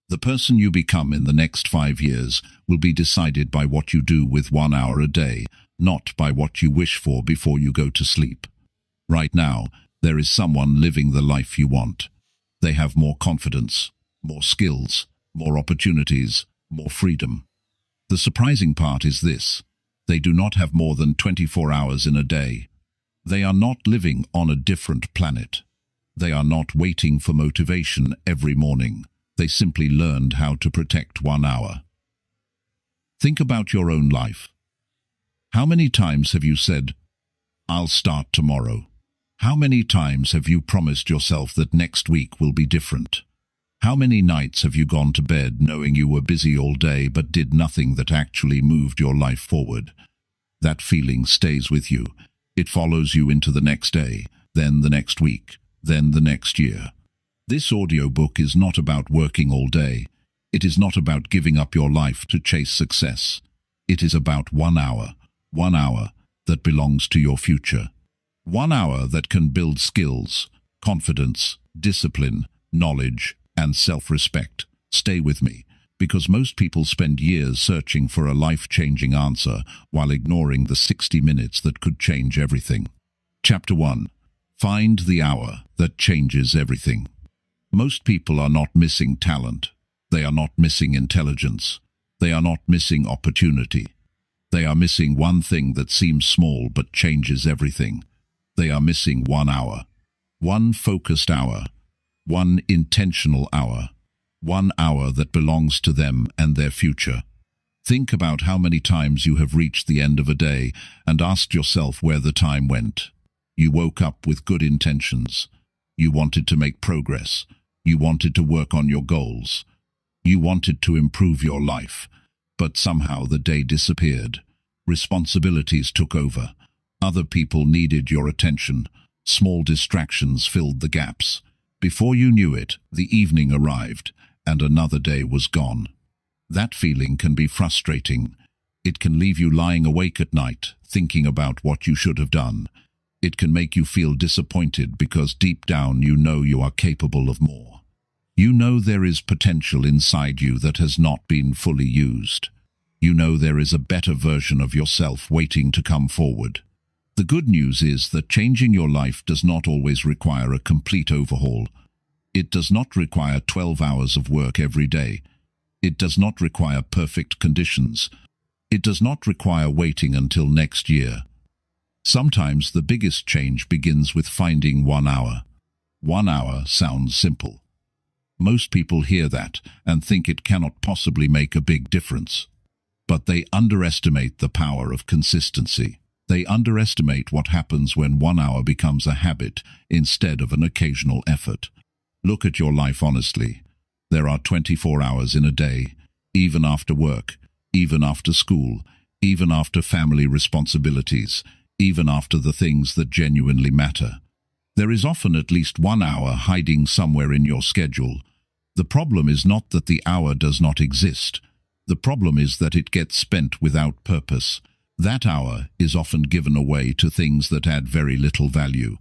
The person you become in the next 5 years will be decided by what you do with 1 hour a day, not by what you wish for before you go to sleep. Right now, there is someone living the life you want. They have more confidence, more skills, more opportunities, more freedom. The surprising part is this: they do not have more than 24 hours in a day. They are not living on a different planet. They are not waiting for motivation every morning. They simply learned how to protect 1 hour. Think about your own life. How many times have you said, "I'll start tomorrow"? How many times have you promised yourself that next week will be different? How many nights have you gone to bed knowing you were busy all day but did nothing that actually moved your life forward? That feeling stays with you. It follows you into the next day, then the next week, then the next year. This audiobook is not about working all day. It is not about giving up your life to chase success. It is about 1 hour that belongs to your future. 1 hour that can build skills, confidence, discipline, knowledge, and self-respect. Stay with me, because most people spend years searching for a life-changing answer while ignoring the 60 minutes that could change everything. Chapter 1. Find the hour that changes everything. Most people are not missing talent. They are not missing intelligence. They are not missing opportunity. They are missing one thing that seems small but changes everything. They are missing 1 hour. One focused hour. One intentional hour. 1 hour that belongs to them and their future. Think about how many times you have reached the end of a day and asked yourself where the time went. You woke up with good intentions. You wanted to make progress. You wanted to work on your goals. You wanted to improve your life. But somehow the day disappeared. Responsibilities took over. Other people needed your attention. Small distractions filled the gaps. Before you knew it, the evening arrived, and another day was gone. That feeling can be frustrating. It can leave you lying awake at night, thinking about what you should have done. It can make you feel disappointed because deep down you know you are capable of more. You know there is potential inside you that has not been fully used. You know there is a better version of yourself waiting to come forward. The good news is that changing your life does not always require a complete overhaul. It does not require 12 hours of work every day. It does not require perfect conditions. It does not require waiting until next year. Sometimes the biggest change begins with finding 1 hour. 1 hour sounds simple. Most people hear that and think it cannot possibly make a big difference. But they underestimate the power of consistency. They underestimate what happens when 1 hour becomes a habit instead of an occasional effort. Look at your life honestly. There are 24 hours in a day, even after work, even after school, even after family responsibilities, even after the things that genuinely matter. There is often at least 1 hour hiding somewhere in your schedule. The problem is not that the hour does not exist. The problem is that it gets spent without purpose. That hour is often given away to things that add very little value.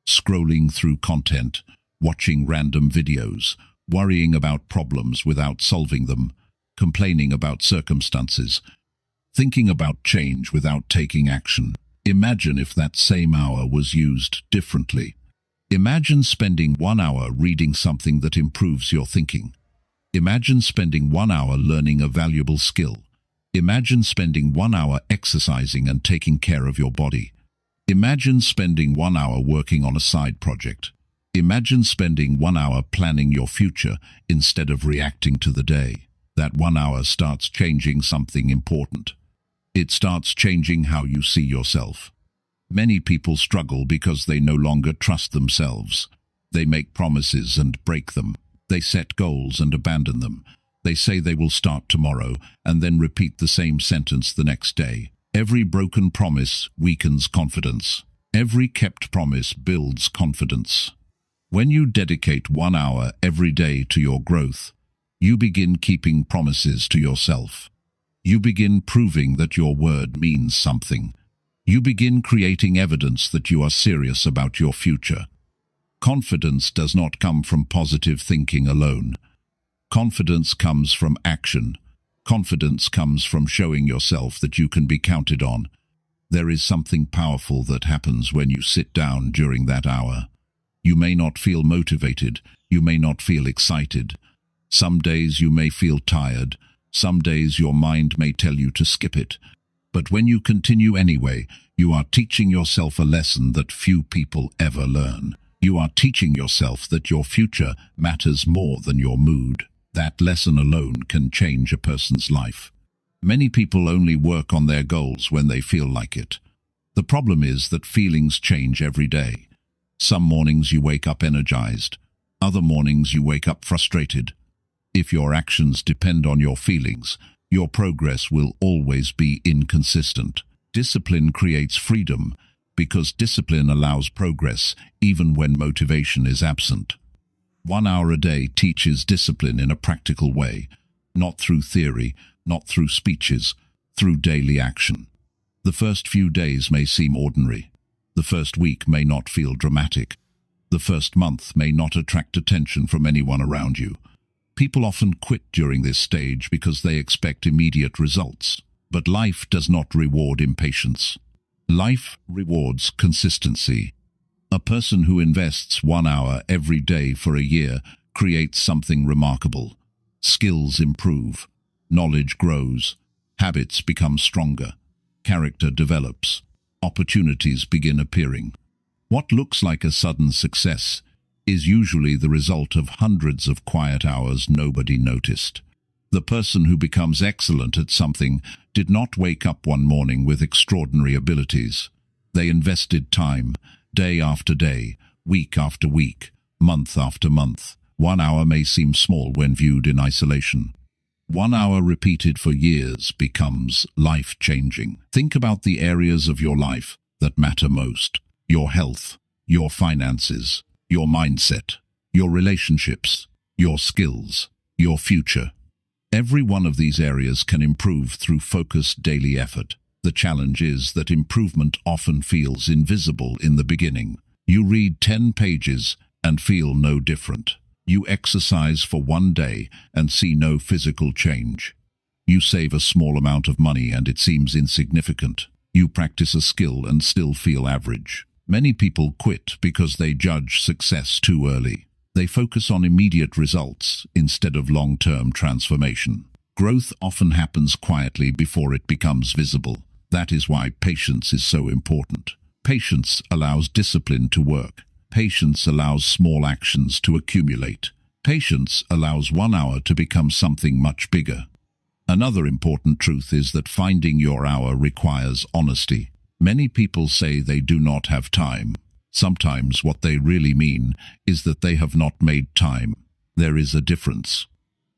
Scrolling through content, watching random videos, worrying about problems without solving them, complaining about circumstances, thinking about change without taking action. Imagine if that same hour was used differently. Imagine spending 1 hour reading something that improves your thinking. Imagine spending 1 hour learning a valuable skill. Imagine spending 1 hour exercising and taking care of your body. Imagine spending 1 hour working on a side project. Imagine spending 1 hour planning your future instead of reacting to the day. That 1 hour starts changing something important. It starts changing how you see yourself. Many people struggle because they no longer trust themselves. They make promises and break them. They set goals and abandon them. They say they will start tomorrow and then repeat the same sentence the next day. Every broken promise weakens confidence. Every kept promise builds confidence. When you dedicate 1 hour every day to your growth, you begin keeping promises to yourself. You begin proving that your word means something. You begin creating evidence that you are serious about your future. Confidence does not come from positive thinking alone. Confidence comes from action. Confidence comes from showing yourself that you can be counted on. There is something powerful that happens when you sit down during that hour. You may not feel motivated. You may not feel excited. Some days you may feel tired. Some days your mind may tell you to skip it. But when you continue anyway, you are teaching yourself a lesson that few people ever learn. You are teaching yourself that your future matters more than your mood. That lesson alone can change a person's life. Many people only work on their goals when they feel like it. The problem is that feelings change every day. Some mornings you wake up energized. Other mornings you wake up frustrated. If your actions depend on your feelings, your progress will always be inconsistent. Discipline creates freedom because discipline allows progress even when motivation is absent. 1 hour a day teaches discipline in a practical way, not through theory, not through speeches, through daily action. The first few days may seem ordinary. The first week may not feel dramatic. The first month may not attract attention from anyone around you. People often quit during this stage because they expect immediate results. But life does not reward impatience. Life rewards consistency. A person who invests 1 hour every day for a year creates something remarkable. Skills improve, knowledge grows, habits become stronger, character develops, opportunities begin appearing. What looks like a sudden success is usually the result of hundreds of quiet hours nobody noticed. The person who becomes excellent at something did not wake up one morning with extraordinary abilities. They invested time, day after day, week after week, month after month. 1 hour may seem small when viewed in isolation. 1 hour repeated for years becomes life-changing. Think about the areas of your life that matter most. Your health, your finances, your mindset, your relationships, your skills, your future. Every one of these areas can improve through focused daily effort. The challenge is that improvement often feels invisible in the beginning. You read 10 pages and feel no different. You exercise for 1 day and see no physical change. You save a small amount of money and it seems insignificant. You practice a skill and still feel average. Many people quit because they judge success too early. They focus on immediate results instead of long-term transformation. Growth often happens quietly before it becomes visible. That is why patience is so important. Patience allows discipline to work. Patience allows small actions to accumulate. Patience allows 1 hour to become something much bigger. Another important truth is that finding your hour requires honesty. Many people say they do not have time. Sometimes what they really mean is that they have not made time. There is a difference.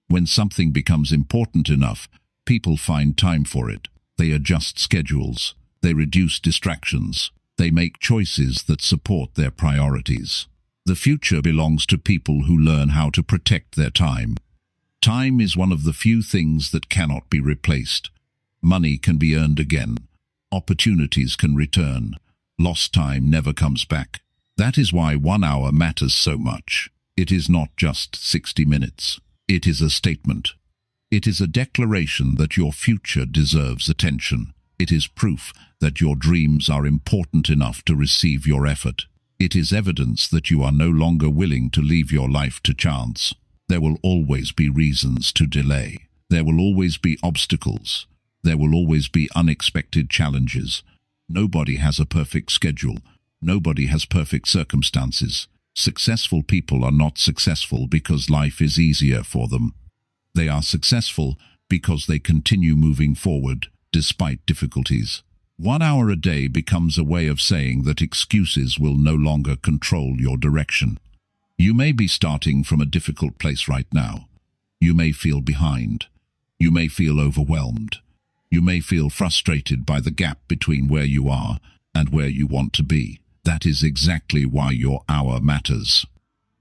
When something becomes important enough, people find time for it. They adjust schedules. They reduce distractions. They make choices that support their priorities. The future belongs to people who learn how to protect their time. Time is one of the few things that cannot be replaced. Money can be earned again. Opportunities can return. Lost time never comes back. That is why 1 hour matters so much. It is not just 60 minutes. It is a statement. It is a declaration that your future deserves attention. It is proof that your dreams are important enough to receive your effort. It is evidence that you are no longer willing to leave your life to chance. There will always be reasons to delay. There will always be obstacles. There will always be unexpected challenges. Nobody has a perfect schedule. Nobody has perfect circumstances. Successful people are not successful because life is easier for them. They are successful because they continue moving forward despite difficulties. 1 hour a day becomes a way of saying that excuses will no longer control your direction. You may be starting from a difficult place right now. You may feel behind. You may feel overwhelmed. You may feel frustrated by the gap between where you are and where you want to be. That is exactly why your hour matters.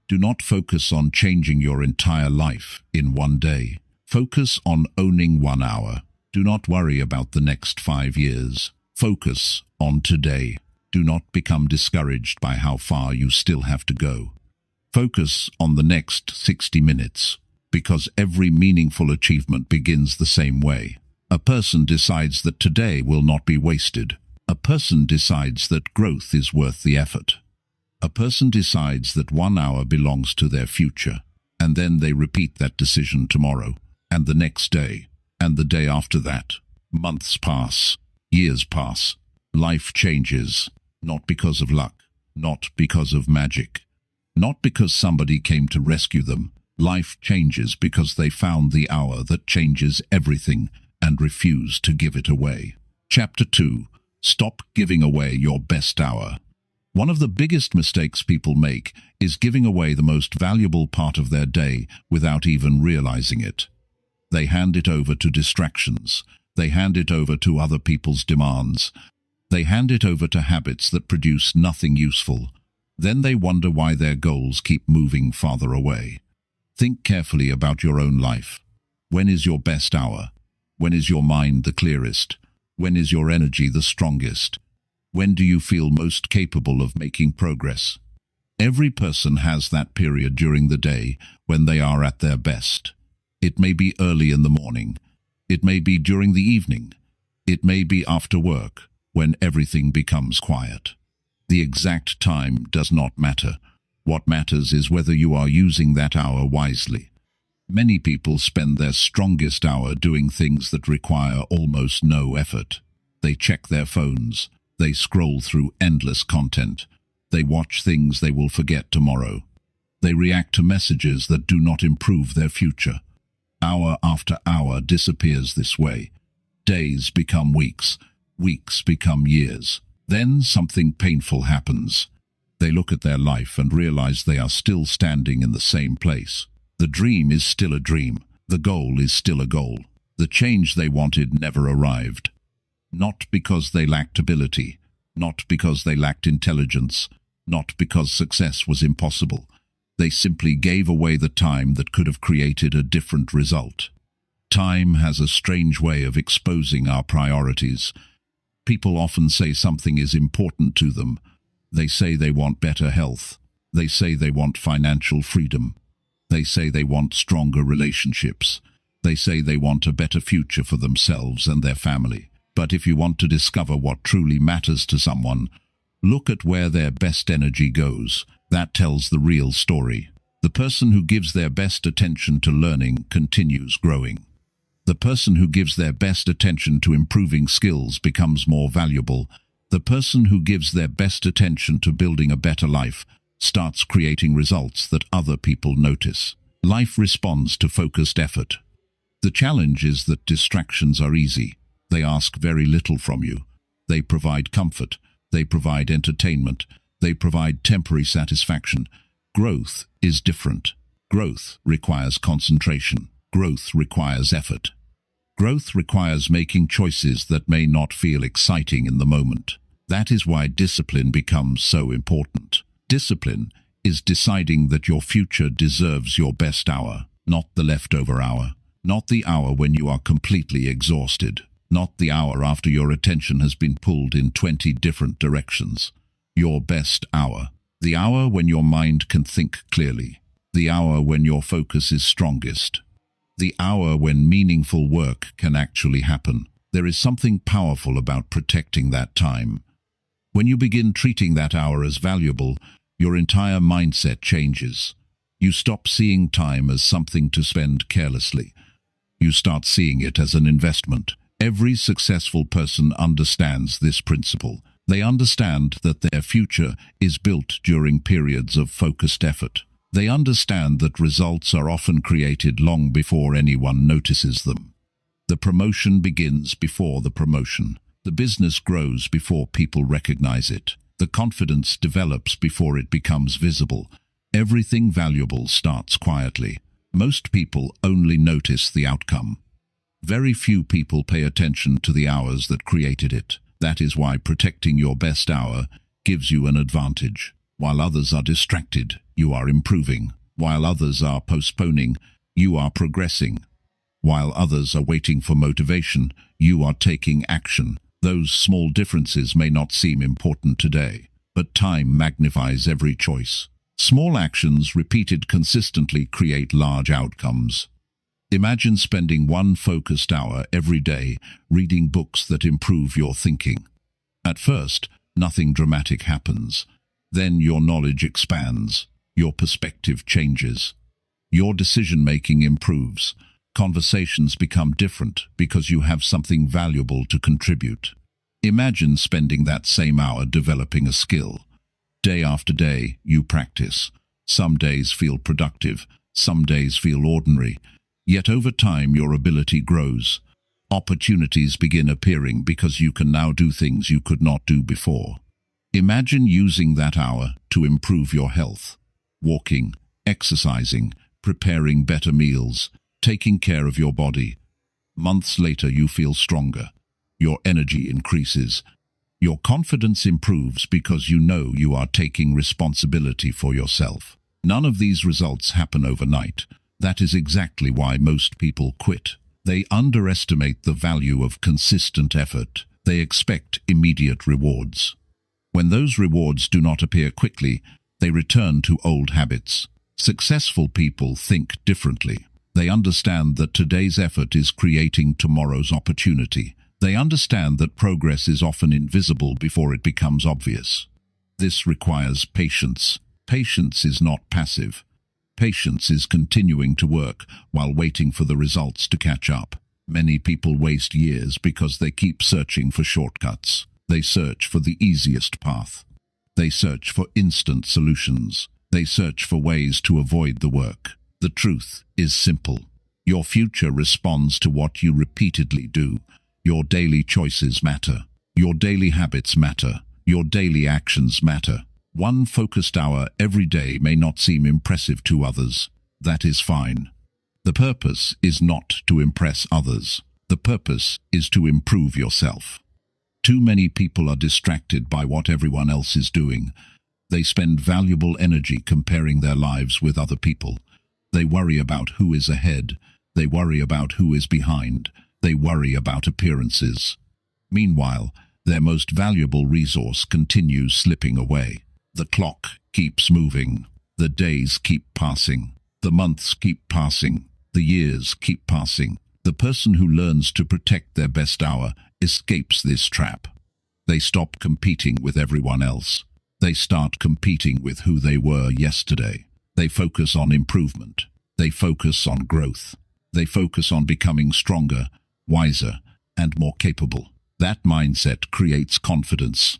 Do not focus on changing your entire life in 1 day. Focus on owning 1 hour. Do not worry about the next 5 years. Focus on today. Do not become discouraged by how far you still have to go. Focus on the next 60 minutes. Because every meaningful achievement begins the same way. A person decides that today will not be wasted. A person decides that growth is worth the effort. A person decides that 1 hour belongs to their future, and then they repeat that decision tomorrow, and the next day, and the day after that. Months pass, years pass, life changes, not because of luck, not because of magic, not because somebody came to rescue them. Life changes because they found the hour that changes everything and refuse to give it away. Chapter 2. Stop giving away your best hour. One of the biggest mistakes people make is giving away the most valuable part of their day without even realizing it. They hand it over to distractions. They hand it over to other people's demands. They hand it over to habits that produce nothing useful. Then they wonder why their goals keep moving farther away. Think carefully about your own life. When is your best hour? When is your mind the clearest? When is your energy the strongest? When do you feel most capable of making progress? Every person has that period during the day when they are at their best. It may be early in the morning. It may be during the evening. It may be after work, when everything becomes quiet. The exact time does not matter. What matters is whether you are using that hour wisely. Many people spend their strongest hour doing things that require almost no effort. They check their phones. They scroll through endless content. They watch things they will forget tomorrow. They react to messages that do not improve their future. Hour after hour disappears this way. Days become weeks. Weeks become years. Then something painful happens. They look at their life and realize they are still standing in the same place. The dream is still a dream. The goal is still a goal. The change they wanted never arrived. Not because they lacked ability, not because they lacked intelligence, not because success was impossible. They simply gave away the time that could have created a different result. Time has a strange way of exposing our priorities. People often say something is important to them. They say they want better health. They say they want financial freedom. They say they want stronger relationships. They say they want a better future for themselves and their family. But if you want to discover what truly matters to someone, look at where their best energy goes. That tells the real story. The person who gives their best attention to learning continues growing. The person who gives their best attention to improving skills becomes more valuable. The person who gives their best attention to building a better life starts creating results that other people notice. Life responds to focused effort. The challenge is that distractions are easy. They ask very little from you. They provide comfort. They provide entertainment. They provide temporary satisfaction. Growth is different. Growth requires concentration. Growth requires effort. Growth requires making choices that may not feel exciting in the moment. That is why discipline becomes so important. Discipline is deciding that your future deserves your best hour, not the leftover hour, not the hour when you are completely exhausted, not the hour after your attention has been pulled in 20 different directions. Your best hour. The hour when your mind can think clearly. The hour when your focus is strongest. The hour when meaningful work can actually happen. There is something powerful about protecting that time. When you begin treating that hour as valuable, your entire mindset changes. You stop seeing time as something to spend carelessly. You start seeing it as an investment. Every successful person understands this principle. They understand that their future is built during periods of focused effort. They understand that results are often created long before anyone notices them. The promotion begins before the promotion. The business grows before people recognize it. The confidence develops before it becomes visible. Everything valuable starts quietly. Most people only notice the outcome. Very few people pay attention to the hours that created it. That is why protecting your best hour gives you an advantage. While others are distracted, you are improving. While others are postponing, you are progressing. While others are waiting for motivation, you are taking action. Those small differences may not seem important today, but time magnifies every choice. Small actions repeated consistently create large outcomes. Imagine spending one focused hour every day reading books that improve your thinking. At first, nothing dramatic happens. Then your knowledge expands, your perspective changes, your decision-making improves. Conversations become different because you have something valuable to contribute. Imagine spending that same hour developing a skill. Day after day, you practice. Some days feel productive, some days feel ordinary. Yet over time, your ability grows. Opportunities begin appearing because you can now do things you could not do before. Imagine using that hour to improve your health. Walking, exercising, preparing better meals, taking care of your body. Months later, you feel stronger. Your energy increases. Your confidence improves because you know you are taking responsibility for yourself. None of these results happen overnight. That is exactly why most people quit. They underestimate the value of consistent effort. They expect immediate rewards. When those rewards do not appear quickly, they return to old habits. Successful people think differently. They understand that today's effort is creating tomorrow's opportunity. They understand that progress is often invisible before it becomes obvious. This requires patience. Patience is not passive. Patience is continuing to work while waiting for the results to catch up. Many people waste years because they keep searching for shortcuts. They search for the easiest path. They search for instant solutions. They search for ways to avoid the work. The truth is simple. Your future responds to what you repeatedly do. Your daily choices matter. Your daily habits matter. Your daily actions matter. One focused hour every day may not seem impressive to others. That is fine. The purpose is not to impress others. The purpose is to improve yourself. Too many people are distracted by what everyone else is doing. They spend valuable energy comparing their lives with other people. They worry about who is ahead. They worry about who is behind. They worry about appearances. Meanwhile, their most valuable resource continues slipping away. The clock keeps moving. The days keep passing. The months keep passing. The years keep passing. The person who learns to protect their best hour escapes this trap. They stop competing with everyone else. They start competing with who they were yesterday. They focus on improvement. They focus on growth. They focus on becoming stronger, wiser, and more capable. That mindset creates confidence.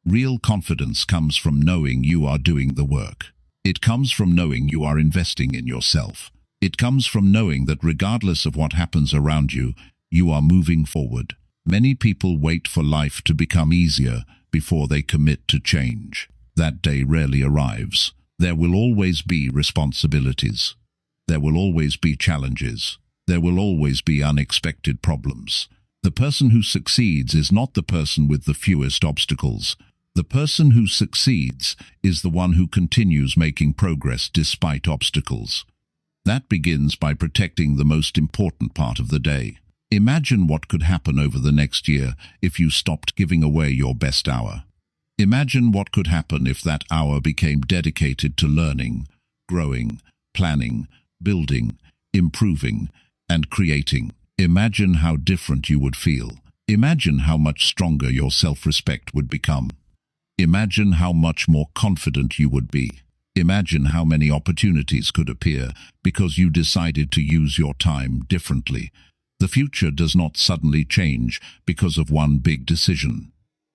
Real confidence comes from knowing you are doing the work. It comes from knowing you are investing in yourself. It comes from knowing that regardless of what happens around you, you are moving forward. Many people wait for life to become easier before they commit to change. That day rarely arrives. There will always be responsibilities. There will always be challenges. There will always be unexpected problems. The person who succeeds is not the person with the fewest obstacles. The person who succeeds is the one who continues making progress despite obstacles. That begins by protecting the most important part of the day. Imagine what could happen over the next year if you stopped giving away your best hour. Imagine what could happen if that hour became dedicated to learning, growing, planning, building, improving, and creating. Imagine how different you would feel. Imagine how much stronger your self-respect would become. Imagine how much more confident you would be. Imagine how many opportunities could appear because you decided to use your time differently. The future does not suddenly change because of one big decision.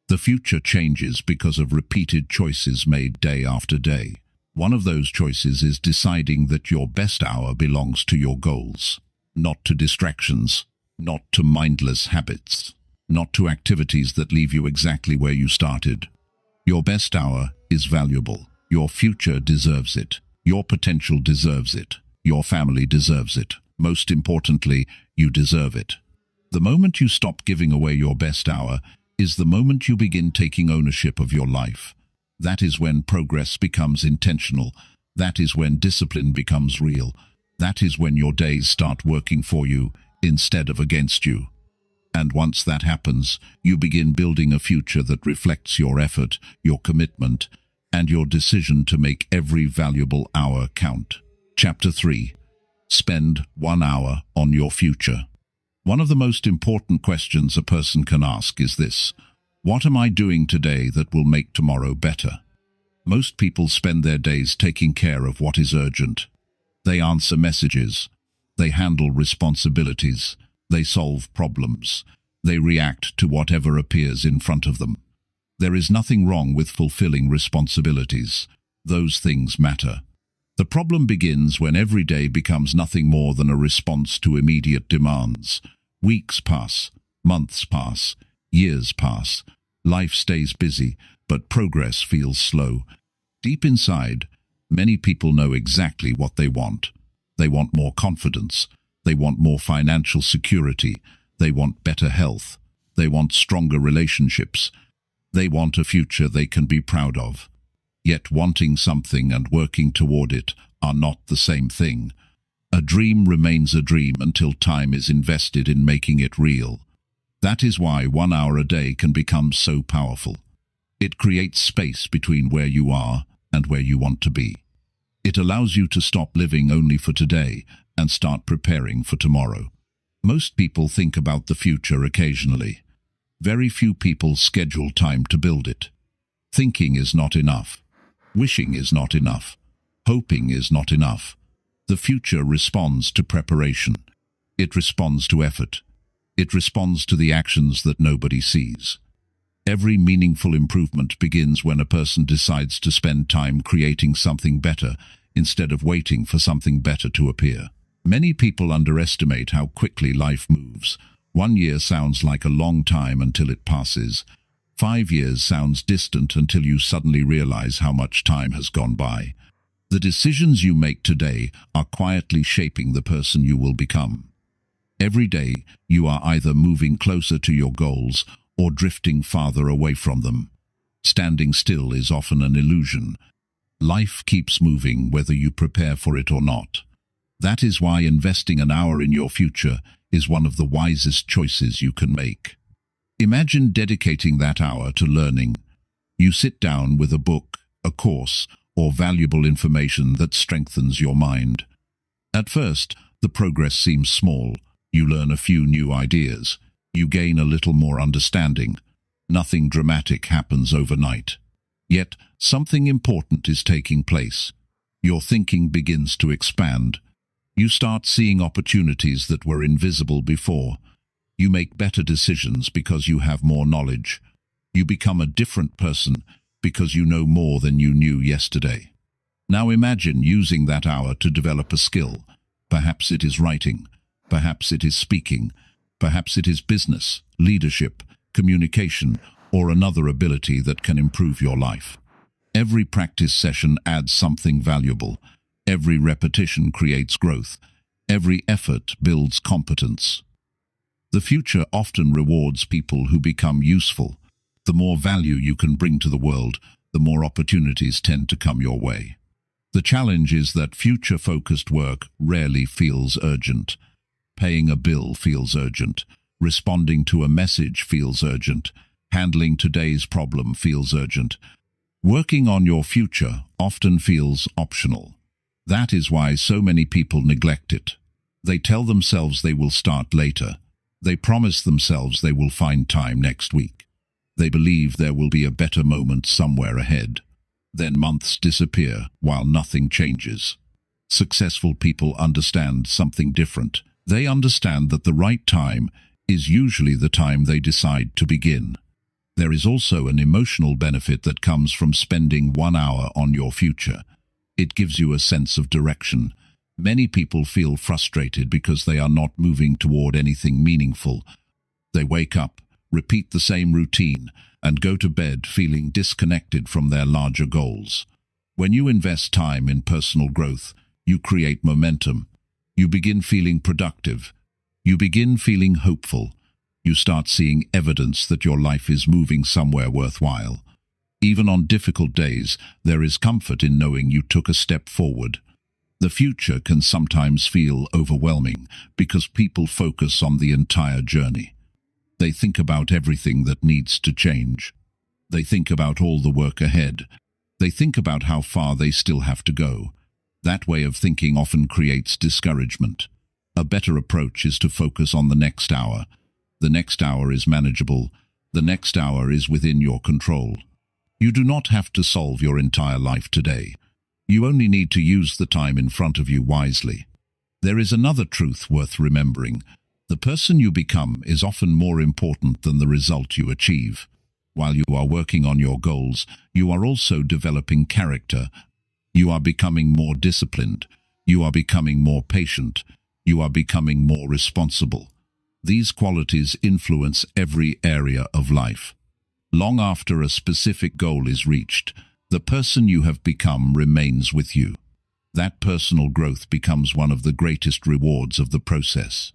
The future changes because of repeated choices made day after day. One of those choices is deciding that your best hour belongs to your goals, not to distractions, not to mindless habits, not to activities that leave you exactly where you started. Your best hour is valuable. Your future deserves it. Your potential deserves it. Your family deserves it. Most importantly, you deserve it. The moment you stop giving away your best hour is the moment you begin taking ownership of your life. That is when progress becomes intentional. That is when discipline becomes real. That is when your days start working for you instead of against you. And once that happens, you begin building a future that reflects your effort, your commitment, and your decision to make every valuable hour count. Chapter 3. Spend 1 hour on your future. One of the most important questions a person can ask is this: what am I doing today that will make tomorrow better? Most people spend their days taking care of what is urgent. They answer messages. They handle responsibilities. They solve problems. They react to whatever appears in front of them. There is nothing wrong with fulfilling responsibilities. Those things matter. The problem begins when every day becomes nothing more than a response to immediate demands. Weeks pass, months pass, years pass. Life stays busy, but progress feels slow. Deep inside, many people know exactly what they want. They want more confidence. They want more financial security. They want better health. They want stronger relationships. They want a future they can be proud of. Yet wanting something and working toward it are not the same thing. A dream remains a dream until time is invested in making it real. That is why 1 hour a day can become so powerful. It creates space between where you are and where you want to be. It allows you to stop living only for today and start preparing for tomorrow. Most people think about the future occasionally. Very few people schedule time to build it. Thinking is not enough. Wishing is not enough. Hoping is not enough. The future responds to preparation. It responds to effort. It responds to the actions that nobody sees. Every meaningful improvement begins when a person decides to spend time creating something better instead of waiting for something better to appear. Many people underestimate how quickly life moves. 1 year sounds like a long time until it passes. 5 years sounds distant until you suddenly realize how much time has gone by. The decisions you make today are quietly shaping the person you will become. Every day, you are either moving closer to your goals or drifting farther away from them. Standing still is often an illusion. Life keeps moving whether you prepare for it or not. That is why investing an hour in your future is one of the wisest choices you can make. Imagine dedicating that hour to learning. You sit down with a book, a course, or valuable information that strengthens your mind. At first, the progress seems small. You learn a few new ideas. You gain a little more understanding. Nothing dramatic happens overnight. Yet, something important is taking place. Your thinking begins to expand. You start seeing opportunities that were invisible before. You make better decisions because you have more knowledge. You become a different person because you know more than you knew yesterday. Now imagine using that hour to develop a skill. Perhaps it is writing. Perhaps it is speaking. Perhaps it is business, leadership, communication, or another ability that can improve your life. Every practice session adds something valuable. Every repetition creates growth. Every effort builds competence. The future often rewards people who become useful. The more value you can bring to the world, the more opportunities tend to come your way. The challenge is that future-focused work rarely feels urgent. Paying a bill feels urgent. Responding to a message feels urgent. Handling today's problem feels urgent. Working on your future often feels optional. That is why so many people neglect it. They tell themselves they will start later. They promise themselves they will find time next week. They believe there will be a better moment somewhere ahead. Then months disappear while nothing changes. Successful people understand something different. They understand that the right time is usually the time they decide to begin. There is also an emotional benefit that comes from spending 1 hour on your future. It gives you a sense of direction. Many people feel frustrated because they are not moving toward anything meaningful. They wake up, repeat the same routine, and go to bed feeling disconnected from their larger goals. When you invest time in personal growth, you create momentum. You begin feeling productive. You begin feeling hopeful. You start seeing evidence that your life is moving somewhere worthwhile. Even on difficult days, there is comfort in knowing you took a step forward. The future can sometimes feel overwhelming because people focus on the entire journey. They think about everything that needs to change. They think about all the work ahead. They think about how far they still have to go. That way of thinking often creates discouragement. A better approach is to focus on the next hour. The next hour is manageable. The next hour is within your control. You do not have to solve your entire life today. You only need to use the time in front of you wisely. There is another truth worth remembering. The person you become is often more important than the result you achieve. While you are working on your goals, you are also developing character. You are becoming more disciplined. You are becoming more patient. You are becoming more responsible. These qualities influence every area of life. Long after a specific goal is reached, the person you have become remains with you. That personal growth becomes one of the greatest rewards of the process.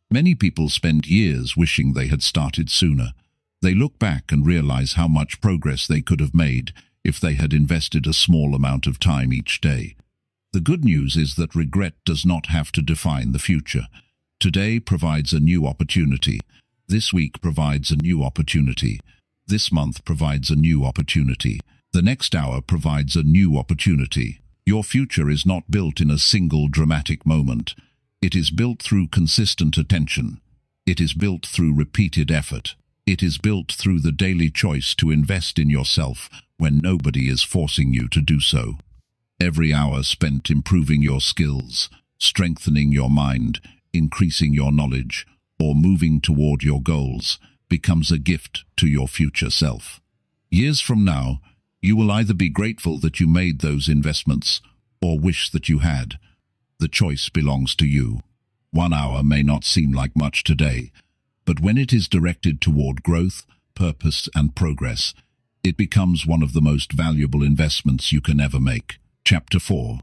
Many people spend years wishing they had started sooner. They look back and realize how much progress they could have made if they had invested a small amount of time each day. The good news is that regret does not have to define the future. Today provides a new opportunity. This week provides a new opportunity. This month provides a new opportunity. The next hour provides a new opportunity. Your future is not built in a single dramatic moment. It is built through consistent attention. It is built through repeated effort. It is built through the daily choice to invest in yourself when nobody is forcing you to do so. Every hour spent improving your skills, strengthening your mind, increasing your knowledge, or moving toward your goals becomes a gift to your future self. Years from now, you will either be grateful that you made those investments or wish that you had. The choice belongs to you. 1 hour may not seem like much today, but when it is directed toward growth, purpose, and progress, it becomes one of the most valuable investments you can ever make. Chapter 4.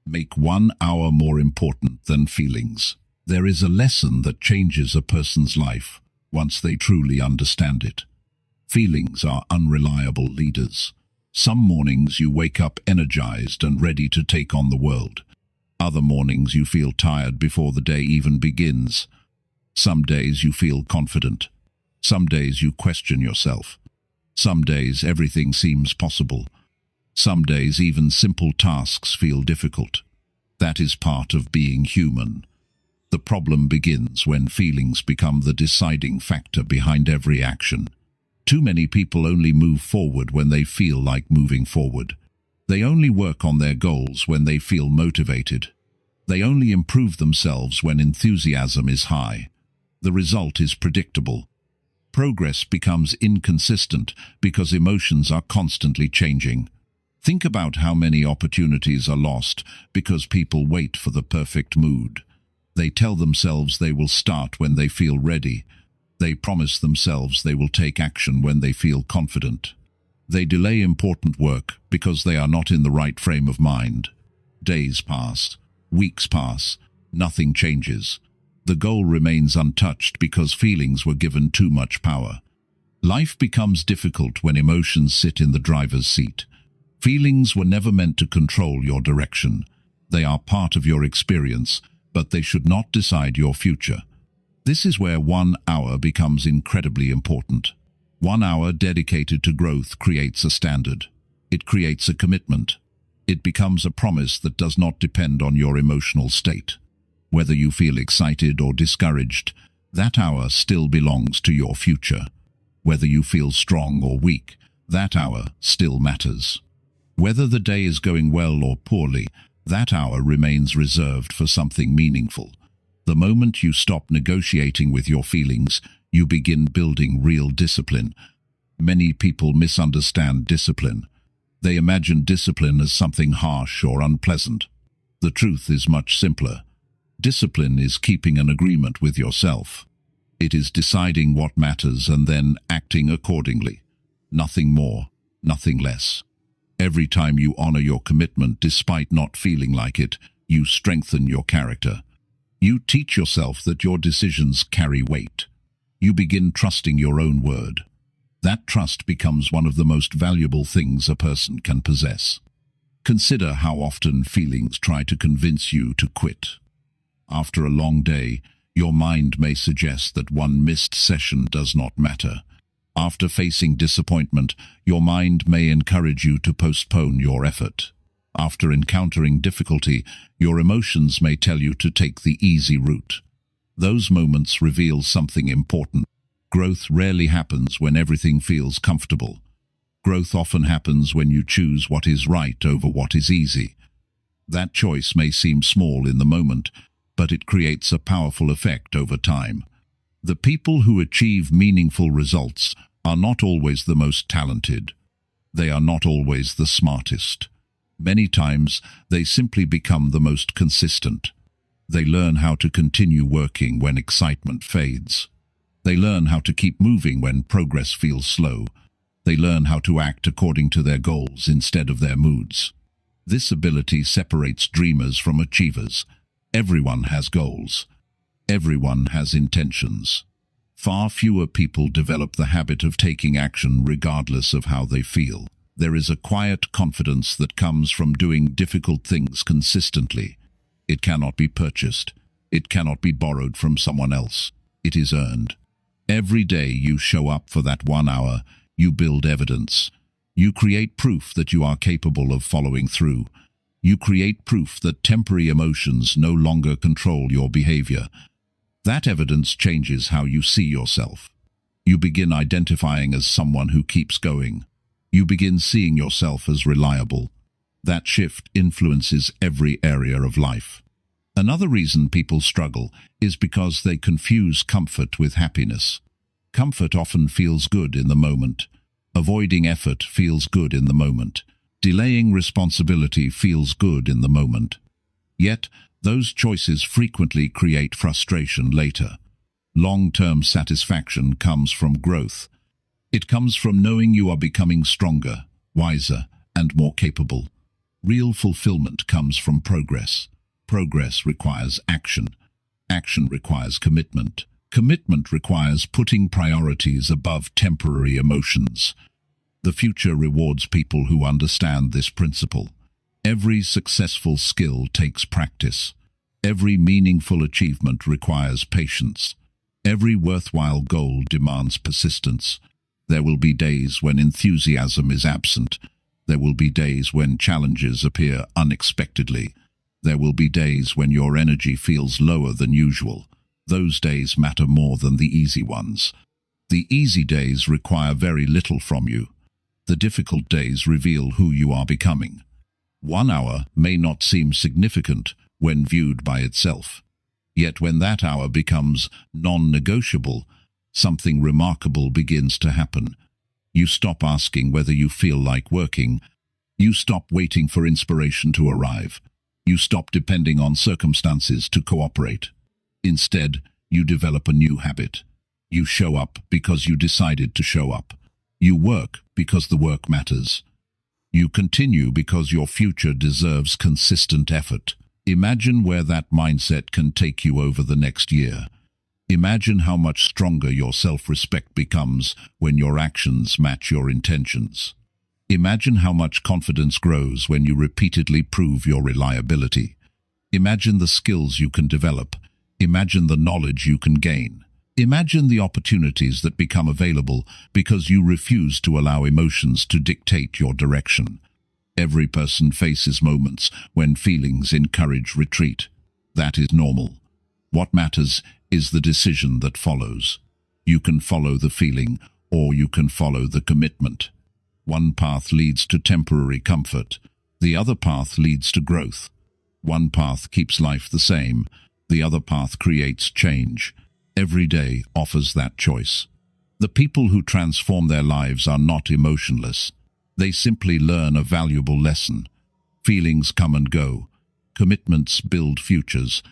Make 1 hour more important than feelings. There is a lesson that changes a person's life once they truly understand it. Feelings are unreliable leaders. Some mornings you wake up energized and ready to take on the world. Other mornings you feel tired before the day even begins. Some days you feel confident. Some days you question yourself. Some days everything seems possible. Some days even simple tasks feel difficult. That is part of being human. The problem begins when feelings become the deciding factor behind every action. Too many people only move forward when they feel like moving forward. They only work on their goals when they feel motivated. They only improve themselves when enthusiasm is high. The result is predictable. Progress becomes inconsistent because emotions are constantly changing. Think about how many opportunities are lost because people wait for the perfect mood. They tell themselves they will start when they feel ready. They promise themselves they will take action when they feel confident. They delay important work because they are not in the right frame of mind. Days pass, weeks pass, nothing changes. The goal remains untouched because feelings were given too much power. Life becomes difficult when emotions sit in the driver's seat. Feelings were never meant to control your direction. They are part of your experience, but they should not decide your future. This is where 1 hour becomes incredibly important. 1 hour dedicated to growth creates a standard. It creates a commitment. It becomes a promise that does not depend on your emotional state. Whether you feel excited or discouraged, that hour still belongs to your future. Whether you feel strong or weak, that hour still matters. Whether the day is going well or poorly, that hour remains reserved for something meaningful. The moment you stop negotiating with your feelings, you begin building real discipline. Many people misunderstand discipline. They imagine discipline as something harsh or unpleasant. The truth is much simpler. Discipline is keeping an agreement with yourself. It is deciding what matters and then acting accordingly. Nothing more, nothing less. Every time you honor your commitment despite not feeling like it, you strengthen your character. You teach yourself that your decisions carry weight. You begin trusting your own word. That trust becomes one of the most valuable things a person can possess. Consider how often feelings try to convince you to quit. After a long day, your mind may suggest that one missed session does not matter. After facing disappointment, your mind may encourage you to postpone your effort. After encountering difficulty, your emotions may tell you to take the easy route. Those moments reveal something important. Growth rarely happens when everything feels comfortable. Growth often happens when you choose what is right over what is easy. That choice may seem small in the moment, but it creates a powerful effect over time. The people who achieve meaningful results are not always the most talented. They are not always the smartest. Many times, they simply become the most consistent. They learn how to continue working when excitement fades. They learn how to keep moving when progress feels slow. They learn how to act according to their goals instead of their moods. This ability separates dreamers from achievers. Everyone has goals. Everyone has intentions. Far fewer people develop the habit of taking action regardless of how they feel. There is a quiet confidence that comes from doing difficult things consistently. It cannot be purchased. It cannot be borrowed from someone else. It is earned. Every day you show up for that 1 hour, you build evidence. You create proof that you are capable of following through. You create proof that temporary emotions no longer control your behavior. That evidence changes how you see yourself. You begin identifying as someone who keeps going. You begin seeing yourself as reliable. That shift influences every area of life. Another reason people struggle is because they confuse comfort with happiness. Comfort often feels good in the moment. Avoiding effort feels good in the moment. Delaying responsibility feels good in the moment. Yet, those choices frequently create frustration later. Long-term satisfaction comes from growth. It comes from knowing you are becoming stronger, wiser, and more capable. Real fulfillment comes from progress. Progress requires action. Action requires commitment. Commitment requires putting priorities above temporary emotions. The future rewards people who understand this principle. Every successful skill takes practice. Every meaningful achievement requires patience. Every worthwhile goal demands persistence. There will be days when enthusiasm is absent. There will be days when challenges appear unexpectedly. There will be days when your energy feels lower than usual. Those days matter more than the easy ones. The easy days require very little from you. The difficult days reveal who you are becoming. 1 hour may not seem significant when viewed by itself. Yet when that hour becomes non-negotiable, something remarkable begins to happen. You stop asking whether you feel like working. You stop waiting for inspiration to arrive. You stop depending on circumstances to cooperate. Instead, you develop a new habit. You show up because you decided to show up. You work because the work matters. You continue because your future deserves consistent effort. Imagine where that mindset can take you over the next year. Imagine how much stronger your self-respect becomes when your actions match your intentions. Imagine how much confidence grows when you repeatedly prove your reliability. Imagine the skills you can develop. Imagine the knowledge you can gain. Imagine the opportunities that become available because you refuse to allow emotions to dictate your direction. Every person faces moments when feelings encourage retreat. That is normal. What matters is the decision that follows. You can follow the feeling, or you can follow the commitment. One path leads to temporary comfort. The other path leads to growth. One path keeps life the same. The other path creates change. Every day offers that choice. The people who transform their lives are not emotionless. They simply learn a valuable lesson. Feelings come and go. Commitments build futures.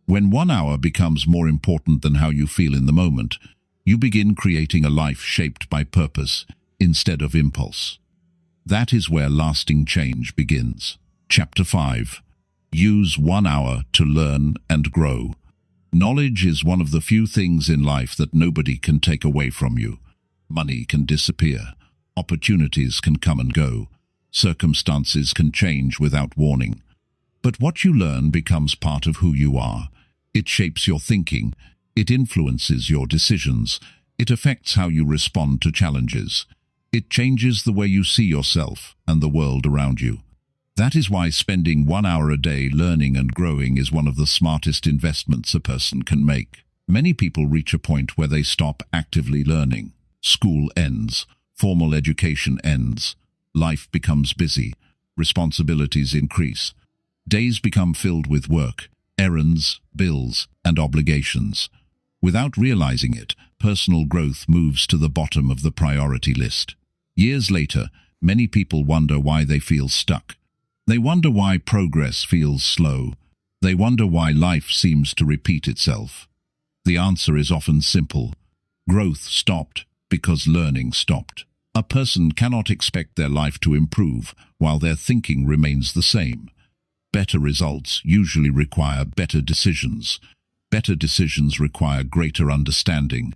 When 1 hour becomes more important than how you feel in the moment, you begin creating a life shaped by purpose instead of impulse. That is where lasting change begins. Chapter 5. Use 1 hour to learn and grow. Knowledge is one of the few things in life that nobody can take away from you. Money can disappear. Opportunities can come and go. Circumstances can change without warning. But what you learn becomes part of who you are. It shapes your thinking. It influences your decisions. It affects how you respond to challenges. It changes the way you see yourself and the world around you. That is why spending 1 hour a day learning and growing is one of the smartest investments a person can make. Many people reach a point where they stop actively learning. School ends, formal education ends, life becomes busy, responsibilities increase. Days become filled with work, errands, bills, and obligations. Without realizing it, personal growth moves to the bottom of the priority list. Years later, many people wonder why they feel stuck. They wonder why progress feels slow. They wonder why life seems to repeat itself. The answer is often simple. Growth stopped because learning stopped. A person cannot expect their life to improve while their thinking remains the same. Better results usually require better decisions. Better decisions require greater understanding.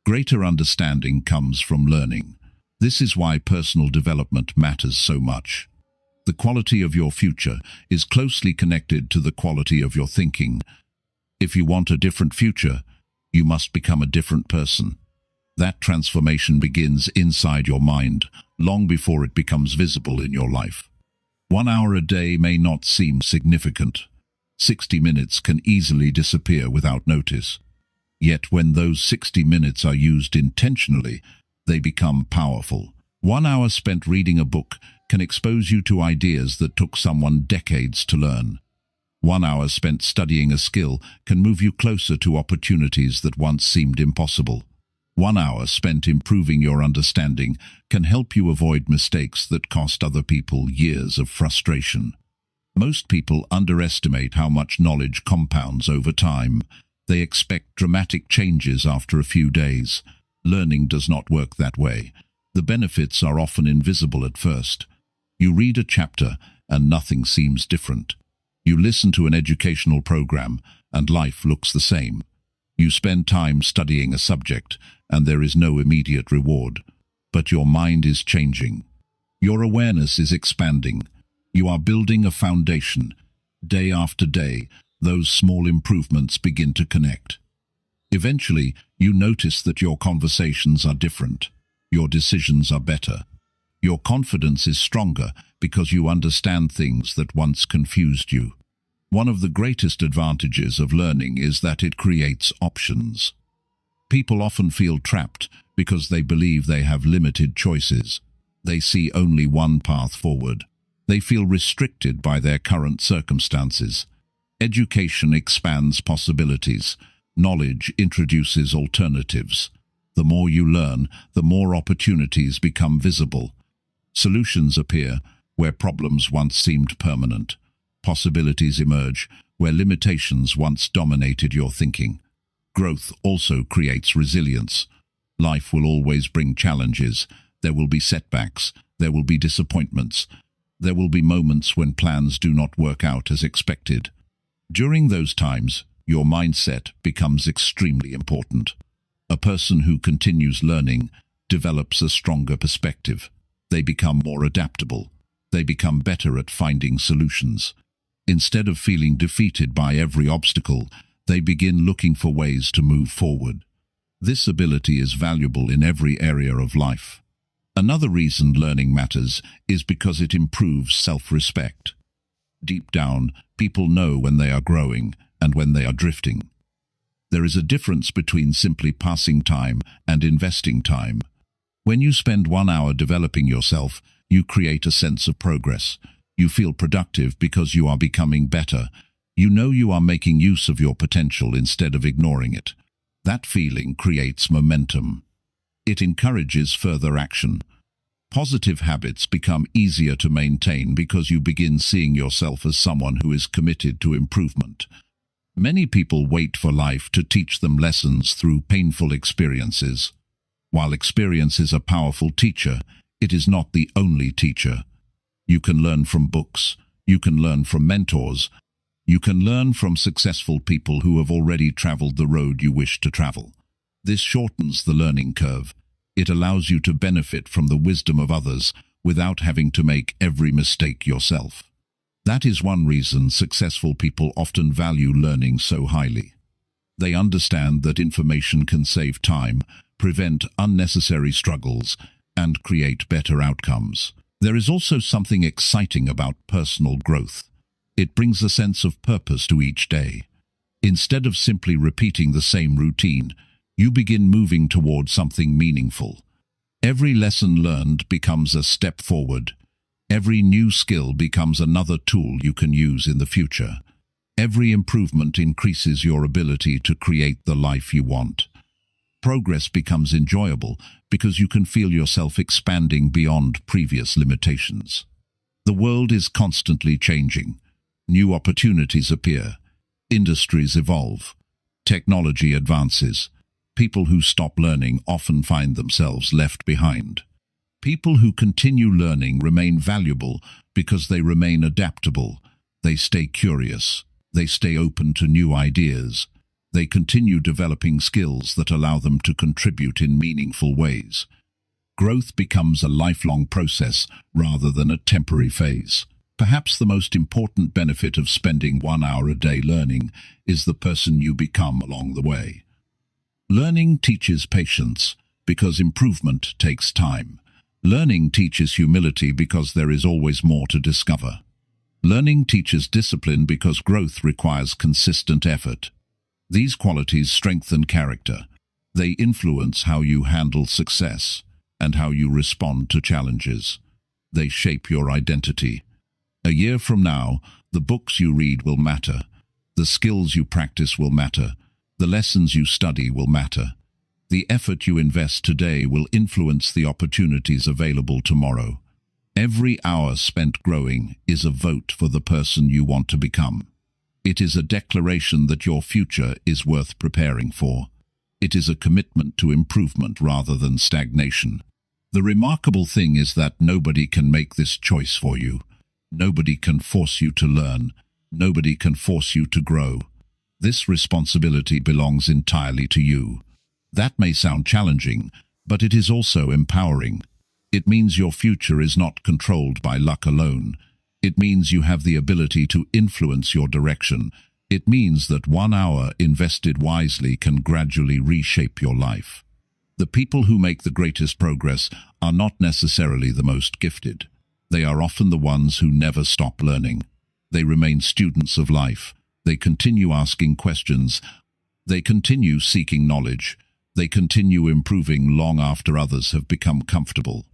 Greater understanding comes from learning. This is why personal development matters so much. The quality of your future is closely connected to the quality of your thinking. If you want a different future, you must become a different person. That transformation begins inside your mind, long before it becomes visible in your life. 1 hour a day may not seem significant. 60 minutes can easily disappear without notice. Yet when those 60 minutes are used intentionally, they become powerful. 1 hour spent reading a book can expose you to ideas that took someone decades to learn. 1 hour spent studying a skill can move you closer to opportunities that once seemed impossible. 1 hour spent improving your understanding can help you avoid mistakes that cost other people years of frustration. Most people underestimate how much knowledge compounds over time. They expect dramatic changes after a few days. Learning does not work that way. The benefits are often invisible at first. You read a chapter and nothing seems different. You listen to an educational program and life looks the same. You spend time studying a subject and there is no immediate reward. But your mind is changing. Your awareness is expanding. You are building a foundation. Day after day, those small improvements begin to connect. Eventually, you notice that your conversations are different. Your decisions are better. Your confidence is stronger because you understand things that once confused you. One of the greatest advantages of learning is that it creates options. People often feel trapped because they believe they have limited choices. They see only one path forward. They feel restricted by their current circumstances. Education expands possibilities. Knowledge introduces alternatives. The more you learn, the more opportunities become visible. Solutions appear where problems once seemed permanent. Possibilities emerge where limitations once dominated your thinking. Growth also creates resilience. Life will always bring challenges. There will be setbacks. There will be disappointments. There will be moments when plans do not work out as expected. During those times, your mindset becomes extremely important. A person who continues learning develops a stronger perspective. They become more adaptable. They become better at finding solutions. Instead of feeling defeated by every obstacle, they begin looking for ways to move forward. This ability is valuable in every area of life. Another reason learning matters is because it improves self-respect. Deep down, people know when they are growing and when they are drifting. There is a difference between simply passing time and investing time. When you spend 1 hour developing yourself, you create a sense of progress. You feel productive because you are becoming better. You know you are making use of your potential instead of ignoring it. That feeling creates momentum. It encourages further action. Positive habits become easier to maintain because you begin seeing yourself as someone who is committed to improvement. Many people wait for life to teach them lessons through painful experiences. While experience is a powerful teacher, it is not the only teacher. You can learn from books. You can learn from mentors. You can learn from successful people who have already traveled the road you wish to travel. This shortens the learning curve. It allows you to benefit from the wisdom of others without having to make every mistake yourself. That is one reason successful people often value learning so highly. They understand that information can save time, prevent unnecessary struggles, and create better outcomes. There is also something exciting about personal growth. It brings a sense of purpose to each day. Instead of simply repeating the same routine, you begin moving toward something meaningful. Every lesson learned becomes a step forward. Every new skill becomes another tool you can use in the future. Every improvement increases your ability to create the life you want. Progress becomes enjoyable because you can feel yourself expanding beyond previous limitations. The world is constantly changing. New opportunities appear. Industries evolve. Technology advances. People who stop learning often find themselves left behind. People who continue learning remain valuable because they remain adaptable. They stay curious. They stay open to new ideas. They continue developing skills that allow them to contribute in meaningful ways. Growth becomes a lifelong process rather than a temporary phase. Perhaps the most important benefit of spending 1 hour a day learning is the person you become along the way. Learning teaches patience because improvement takes time. Learning teaches humility because there is always more to discover. Learning teaches discipline because growth requires consistent effort. These qualities strengthen character. They influence how you handle success and how you respond to challenges. They shape your identity. A year from now, the books you read will matter. The skills you practice will matter. The lessons you study will matter. The effort you invest today will influence the opportunities available tomorrow. Every hour spent growing is a vote for the person you want to become. It is a declaration that your future is worth preparing for. It is a commitment to improvement rather than stagnation. The remarkable thing is that nobody can make this choice for you. Nobody can force you to learn. Nobody can force you to grow. This responsibility belongs entirely to you. That may sound challenging, but it is also empowering. It means your future is not controlled by luck alone. It means you have the ability to influence your direction. It means that 1 hour invested wisely can gradually reshape your life. The people who make the greatest progress are not necessarily the most gifted. They are often the ones who never stop learning. They remain students of life. They continue asking questions. They continue seeking knowledge. They continue improving long after others have become comfortable.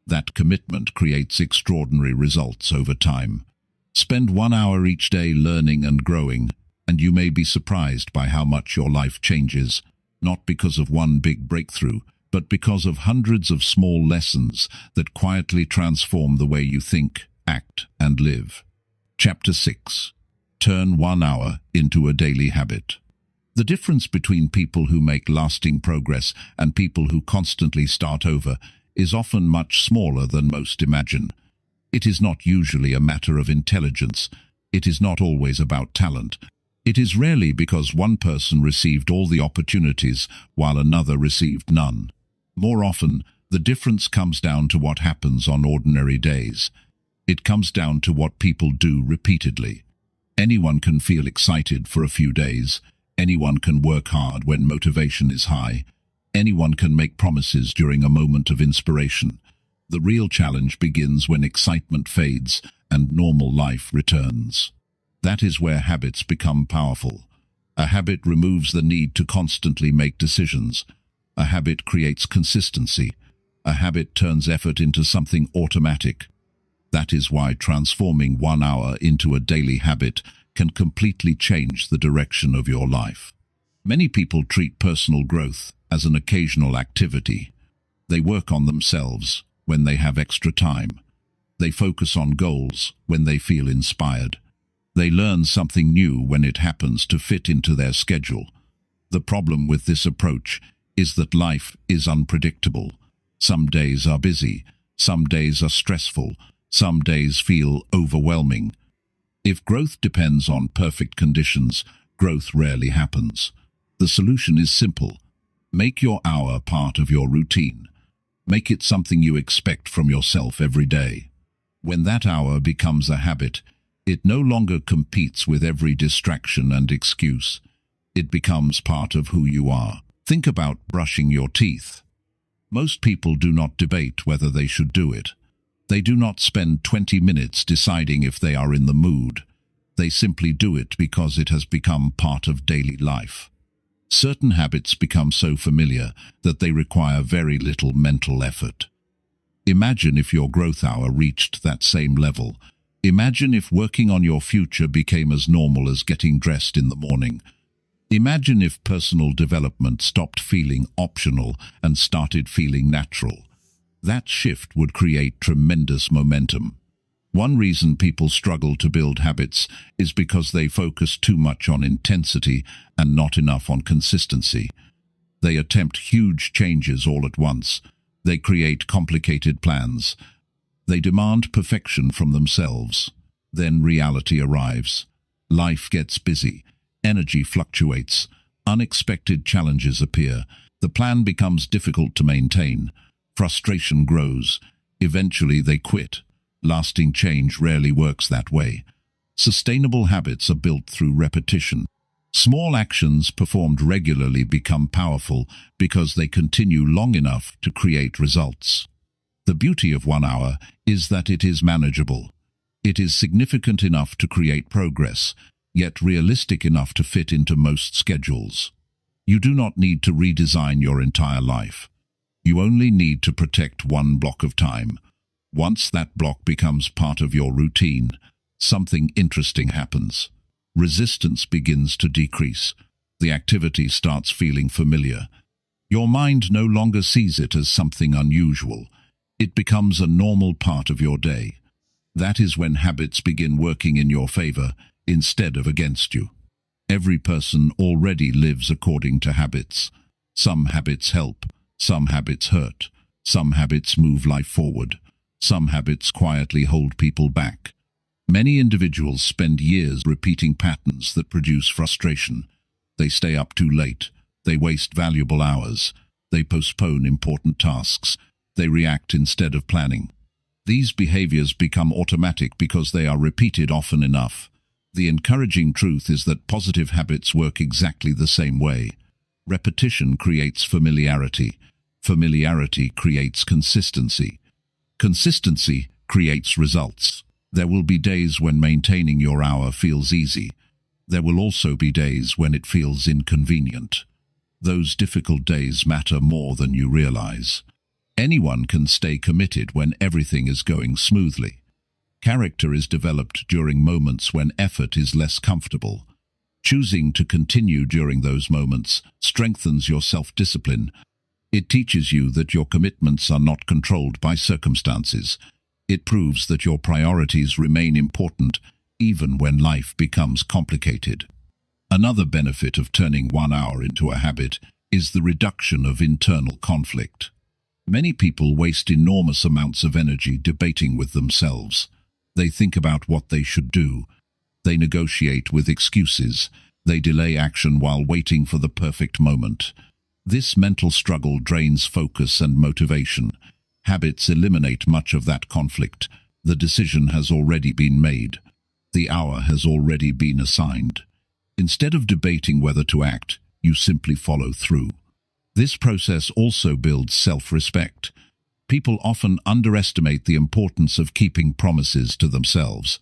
That commitment creates extraordinary results over time. Spend 1 hour each day learning and growing, and you may be surprised by how much your life changes, not because of one big breakthrough, but because of hundreds of small lessons that quietly transform the way you think, act, and live. Chapter 6. Turn 1 hour into a daily habit. The difference between people who make lasting progress and people who constantly start over is often much smaller than most imagine. It is not usually a matter of intelligence. It is not always about talent. It is rarely because one person received all the opportunities while another received none. More often, the difference comes down to what happens on ordinary days. It comes down to what people do repeatedly. Anyone can feel excited for a few days. Anyone can work hard when motivation is high. Anyone can make promises during a moment of inspiration. The real challenge begins when excitement fades and normal life returns. That is where habits become powerful. A habit removes the need to constantly make decisions. A habit creates consistency. A habit turns effort into something automatic. That is why transforming 1 hour into a daily habit can completely change the direction of your life. Many people treat personal growth as an occasional activity. They work on themselves when they have extra time. They focus on goals when they feel inspired. They learn something new when it happens to fit into their schedule. The problem with this approach is that life is unpredictable. Some days are busy, some days are stressful, some days feel overwhelming. If growth depends on perfect conditions, growth rarely happens. The solution is simple. Make your hour part of your routine. Make it something you expect from yourself every day. When that hour becomes a habit, it no longer competes with every distraction and excuse. It becomes part of who you are. Think about brushing your teeth. Most people do not debate whether they should do it. They do not spend 20 minutes deciding if they are in the mood. They simply do it because it has become part of daily life. Certain habits become so familiar that they require very little mental effort. Imagine if your growth hour reached that same level. Imagine if working on your future became as normal as getting dressed in the morning. Imagine if personal development stopped feeling optional and started feeling natural. That shift would create tremendous momentum. One reason people struggle to build habits is because they focus too much on intensity and not enough on consistency. They attempt huge changes all at once. They create complicated plans. They demand perfection from themselves. Then reality arrives. Life gets busy. Energy fluctuates. Unexpected challenges appear. The plan becomes difficult to maintain. Frustration grows. Eventually they quit. Lasting change rarely works that way. Sustainable habits are built through repetition. Small actions performed regularly become powerful because they continue long enough to create results. The beauty of 1 hour is that it is manageable. It is significant enough to create progress, yet realistic enough to fit into most schedules. You do not need to redesign your entire life. You only need to protect one block of time. Once that block becomes part of your routine, something interesting happens. Resistance begins to decrease. The activity starts feeling familiar. Your mind no longer sees it as something unusual. It becomes a normal part of your day. That is when habits begin working in your favor instead of against you. Every person already lives according to habits. Some habits help, some habits hurt, some habits move life forward. Some habits quietly hold people back. Many individuals spend years repeating patterns that produce frustration. They stay up too late. They waste valuable hours. They postpone important tasks. They react instead of planning. These behaviors become automatic because they are repeated often enough. The encouraging truth is that positive habits work exactly the same way. Repetition creates familiarity. Familiarity creates consistency. Consistency creates results. There will be days when maintaining your hour feels easy. There will also be days when it feels inconvenient. Those difficult days matter more than you realize. Anyone can stay committed when everything is going smoothly. Character is developed during moments when effort is less comfortable. Choosing to continue during those moments strengthens your self-discipline. It teaches you that your commitments are not controlled by circumstances. It proves that your priorities remain important even when life becomes complicated. Another benefit of turning 1 hour into a habit is the reduction of internal conflict. Many people waste enormous amounts of energy debating with themselves. They think about what they should do. They negotiate with excuses. They delay action while waiting for the perfect moment. This mental struggle drains focus and motivation. Habits eliminate much of that conflict. The decision has already been made. The hour has already been assigned. Instead of debating whether to act, you simply follow through. This process also builds self-respect. People often underestimate the importance of keeping promises to themselves.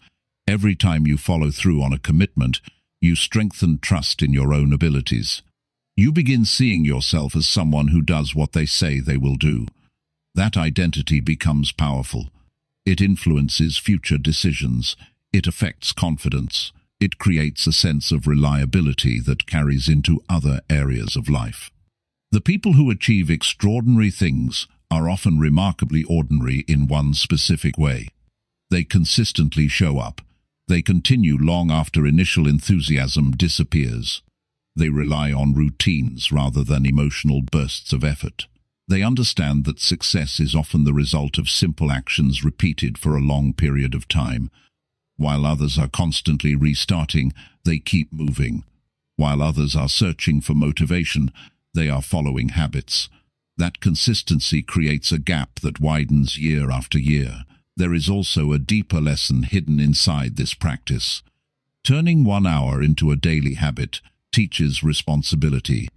Every time you follow through on a commitment, you strengthen trust in your own abilities. You begin seeing yourself as someone who does what they say they will do. That identity becomes powerful. It influences future decisions. It affects confidence. It creates a sense of reliability that carries into other areas of life. The people who achieve extraordinary things are often remarkably ordinary in one specific way. They consistently show up. They continue long after initial enthusiasm disappears. They rely on routines rather than emotional bursts of effort. They understand that success is often the result of simple actions repeated for a long period of time. While others are constantly restarting, they keep moving. While others are searching for motivation, they are following habits. That consistency creates a gap that widens year after year. There is also a deeper lesson hidden inside this practice. Turning 1 hour into a daily habit teaches responsibility.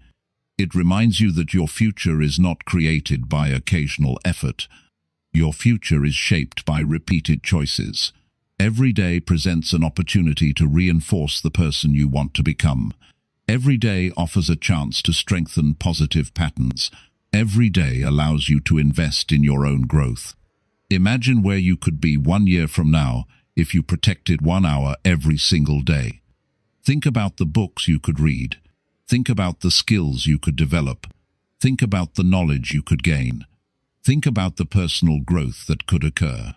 It reminds you that your future is not created by occasional effort. Your future is shaped by repeated choices. Every day presents an opportunity to reinforce the person you want to become. Every day offers a chance to strengthen positive patterns. Every day allows you to invest in your own growth. Imagine where you could be 1 year from now if you protected 1 hour every single day. Think about the books you could read. Think about the skills you could develop. Think about the knowledge you could gain. Think about the personal growth that could occur.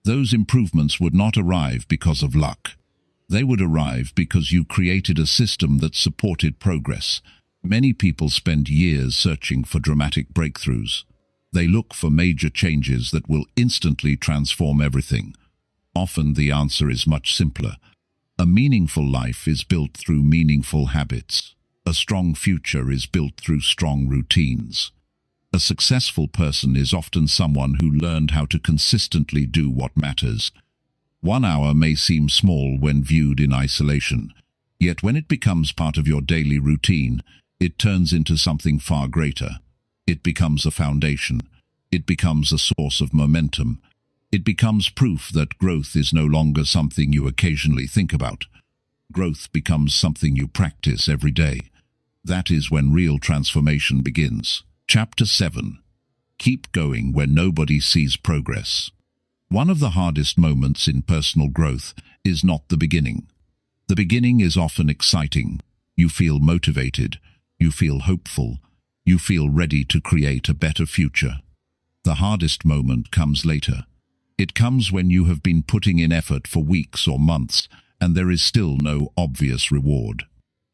Those improvements would not arrive because of luck. They would arrive because you created a system that supported progress. Many people spend years searching for dramatic breakthroughs. They look for major changes that will instantly transform everything. Often the answer is much simpler. A meaningful life is built through meaningful habits. A strong future is built through strong routines. A successful person is often someone who learned how to consistently do what matters. 1 hour may seem small when viewed in isolation, yet when it becomes part of your daily routine, it turns into something far greater. It becomes a foundation. It becomes a source of momentum. It becomes proof that growth is no longer something you occasionally think about. Growth becomes something you practice every day. That is when real transformation begins. Chapter 7. Keep going when nobody sees progress. One of the hardest moments in personal growth is not the beginning. The beginning is often exciting. You feel motivated. You feel hopeful. You feel ready to create a better future. The hardest moment comes later. It comes when you have been putting in effort for weeks or months, and there is still no obvious reward.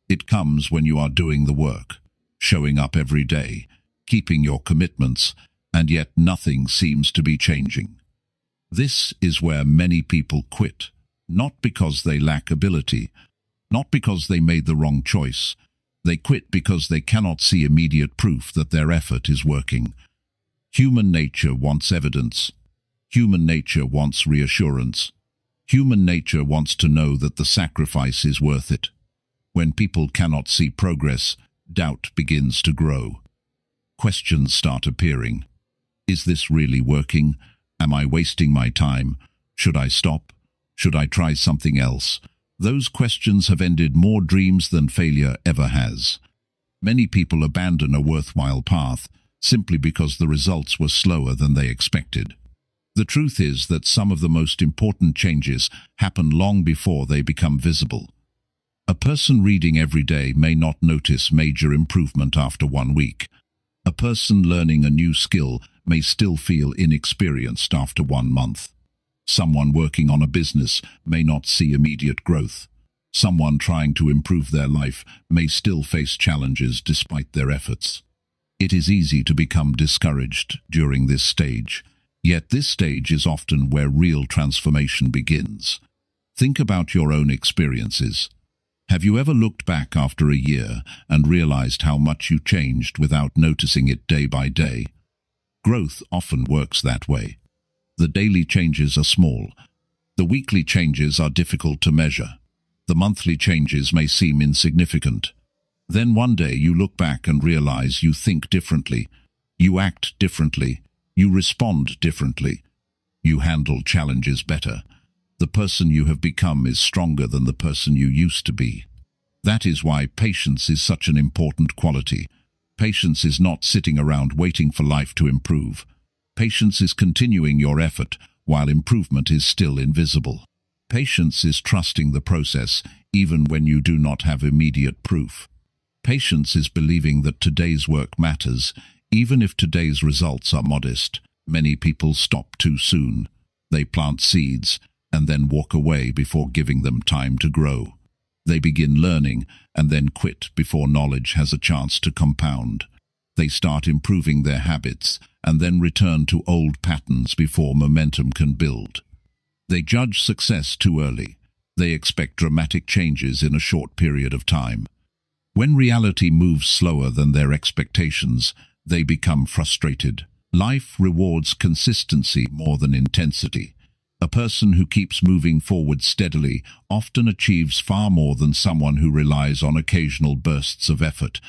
It comes when you are doing the work, showing up every day, keeping your commitments, and yet nothing seems to be changing. This is where many people quit, not because they lack ability, not because they made the wrong choice. They quit because they cannot see immediate proof that their effort is working. Human nature wants evidence. Human nature wants reassurance. Human nature wants to know that the sacrifice is worth it. When people cannot see progress, doubt begins to grow. Questions start appearing. Is this really working? Am I wasting my time? Should I stop? Should I try something else? Those questions have ended more dreams than failure ever has. Many people abandon a worthwhile path simply because the results were slower than they expected. The truth is that some of the most important changes happen long before they become visible. A person reading every day may not notice major improvement after 1 week. A person learning a new skill may still feel inexperienced after 1 month. Someone working on a business may not see immediate growth. Someone trying to improve their life may still face challenges despite their efforts. It is easy to become discouraged during this stage, yet this stage is often where real transformation begins. Think about your own experiences. Have you ever looked back after a year and realized how much you changed without noticing it day by day? Growth often works that way. The daily changes are small. The weekly changes are difficult to measure. The monthly changes may seem insignificant. Then one day you look back and realize you think differently, you act differently, you respond differently, you handle challenges better. The person you have become is stronger than the person you used to be. That is why patience is such an important quality. Patience is not sitting around waiting for life to improve. Patience is continuing your effort while improvement is still invisible. Patience is trusting the process even when you do not have immediate proof. Patience is believing that today's work matters, even if today's results are modest. Many people stop too soon. They plant seeds and then walk away before giving them time to grow. They begin learning and then quit before knowledge has a chance to compound. They start improving their habits and then return to old patterns before momentum can build. They judge success too early. They expect dramatic changes in a short period of time. When reality moves slower than their expectations, they become frustrated. Life rewards consistency more than intensity. A person who keeps moving forward steadily often achieves far more than someone who relies on occasional bursts of effort.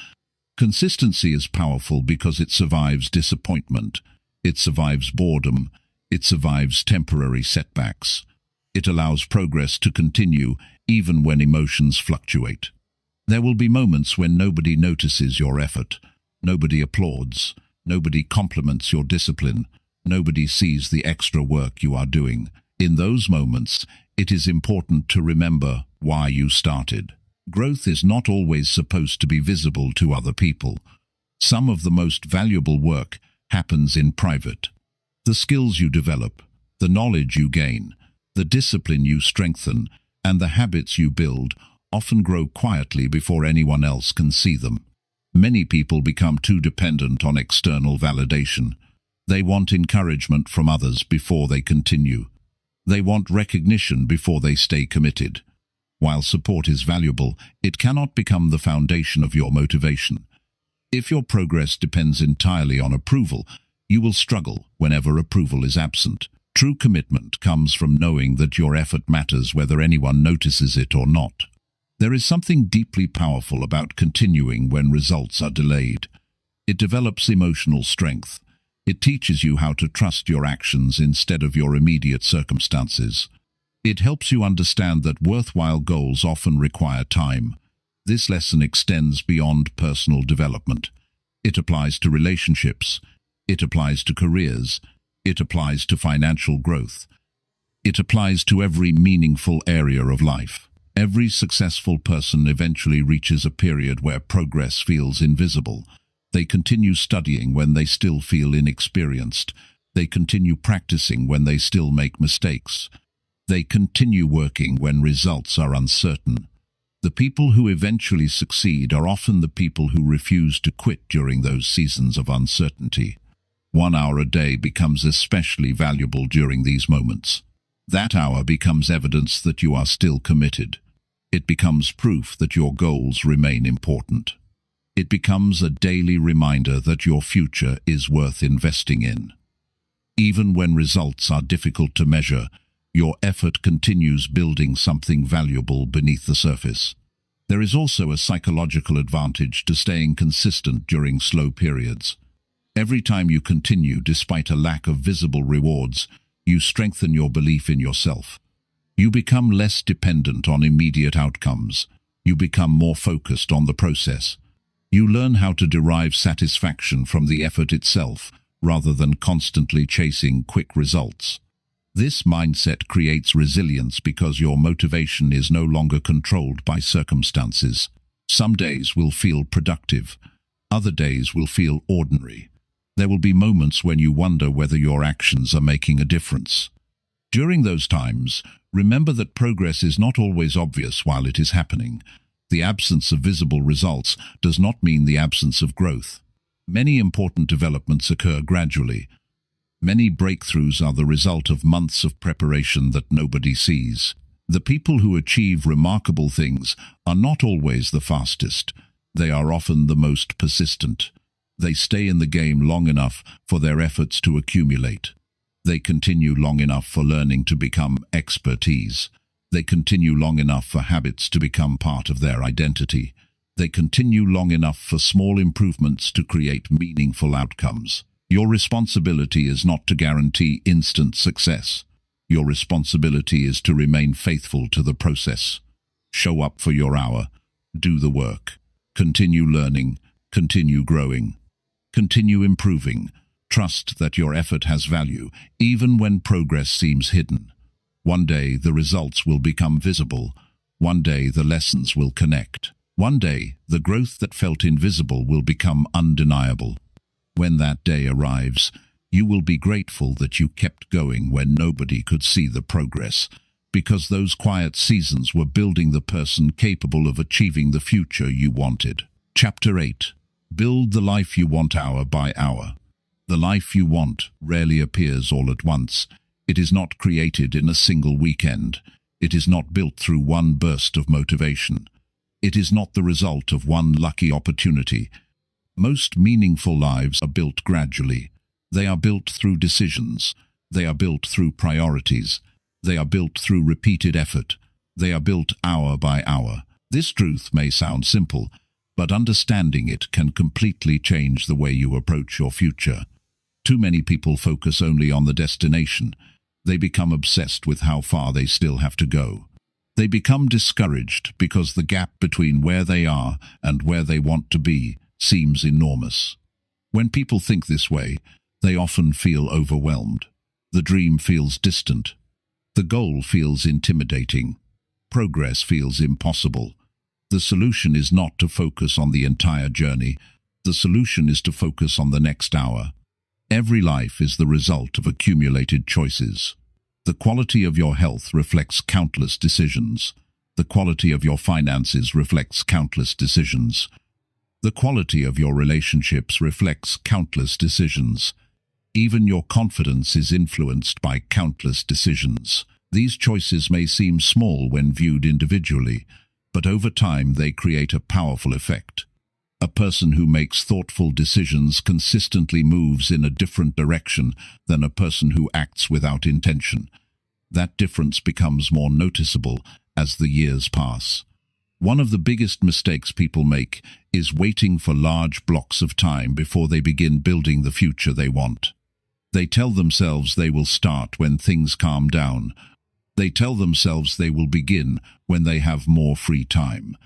Consistency is powerful because it survives disappointment, it survives boredom, it survives temporary setbacks. It allows progress to continue even when emotions fluctuate. There will be moments when nobody notices your effort, nobody applauds, nobody compliments your discipline, nobody sees the extra work you are doing. In those moments, it is important to remember why you started. Growth is not always supposed to be visible to other people. Some of the most valuable work happens in private. The skills you develop, the knowledge you gain, the discipline you strengthen, and the habits you build often grow quietly before anyone else can see them. Many people become too dependent on external validation. They want encouragement from others before they continue. They want recognition before they stay committed. While support is valuable, it cannot become the foundation of your motivation. If your progress depends entirely on approval, you will struggle whenever approval is absent. True commitment comes from knowing that your effort matters whether anyone notices it or not. There is something deeply powerful about continuing when results are delayed. It develops emotional strength. It teaches you how to trust your actions instead of your immediate circumstances. It helps you understand that worthwhile goals often require time. This lesson extends beyond personal development. It applies to relationships. It applies to careers. It applies to financial growth. It applies to every meaningful area of life. Every successful person eventually reaches a period where progress feels invisible. They continue studying when they still feel inexperienced. They continue practicing when they still make mistakes. They continue working when results are uncertain. The people who eventually succeed are often the people who refuse to quit during those seasons of uncertainty. 1 hour a day becomes especially valuable during these moments. That hour becomes evidence that you are still committed. It becomes proof that your goals remain important. It becomes a daily reminder that your future is worth investing in. Even when results are difficult to measure, your effort continues building something valuable beneath the surface. There is also a psychological advantage to staying consistent during slow periods. Every time you continue despite a lack of visible rewards, you strengthen your belief in yourself. You become less dependent on immediate outcomes. You become more focused on the process. You learn how to derive satisfaction from the effort itself, rather than constantly chasing quick results. This mindset creates resilience because your motivation is no longer controlled by circumstances. Some days will feel productive. Other days will feel ordinary. There will be moments when you wonder whether your actions are making a difference. During those times, remember that progress is not always obvious while it is happening. The absence of visible results does not mean the absence of growth. Many important developments occur gradually. Many breakthroughs are the result of months of preparation that nobody sees. The people who achieve remarkable things are not always the fastest. They are often the most persistent. They stay in the game long enough for their efforts to accumulate. They continue long enough for learning to become expertise. They continue long enough for habits to become part of their identity. They continue long enough for small improvements to create meaningful outcomes. Your responsibility is not to guarantee instant success. Your responsibility is to remain faithful to the process. Show up for your hour. Do the work. Continue learning. Continue growing. Continue improving. Trust that your effort has value, even when progress seems hidden. One day the results will become visible. One day the lessons will connect. One day the growth that felt invisible will become undeniable. When that day arrives, you will be grateful that you kept going when nobody could see the progress, because those quiet seasons were building the person capable of achieving the future you wanted. Chapter 8. Build the life you want hour by hour. The life you want rarely appears all at once. It is not created in a single weekend. It is not built through one burst of motivation. It is not the result of one lucky opportunity. Most meaningful lives are built gradually. They are built through decisions. They are built through priorities. They are built through repeated effort. They are built hour by hour. This truth may sound simple, but understanding it can completely change the way you approach your future. Too many people focus only on the destination. They become obsessed with how far they still have to go. They become discouraged because the gap between where they are and where they want to be seems enormous. When people think this way, they often feel overwhelmed. The dream feels distant. The goal feels intimidating. Progress feels impossible. The solution is not to focus on the entire journey. The solution is to focus on the next hour. Every life is the result of accumulated choices. The quality of your health reflects countless decisions. The quality of your finances reflects countless decisions. The quality of your relationships reflects countless decisions. Even your confidence is influenced by countless decisions. These choices may seem small when viewed individually, but over time they create a powerful effect. A person who makes thoughtful decisions consistently moves in a different direction than a person who acts without intention. That difference becomes more noticeable as the years pass. One of the biggest mistakes people make is waiting for large blocks of time before they begin building the future they want. They tell themselves they will start when things calm down. They tell themselves they will begin when they have more free time.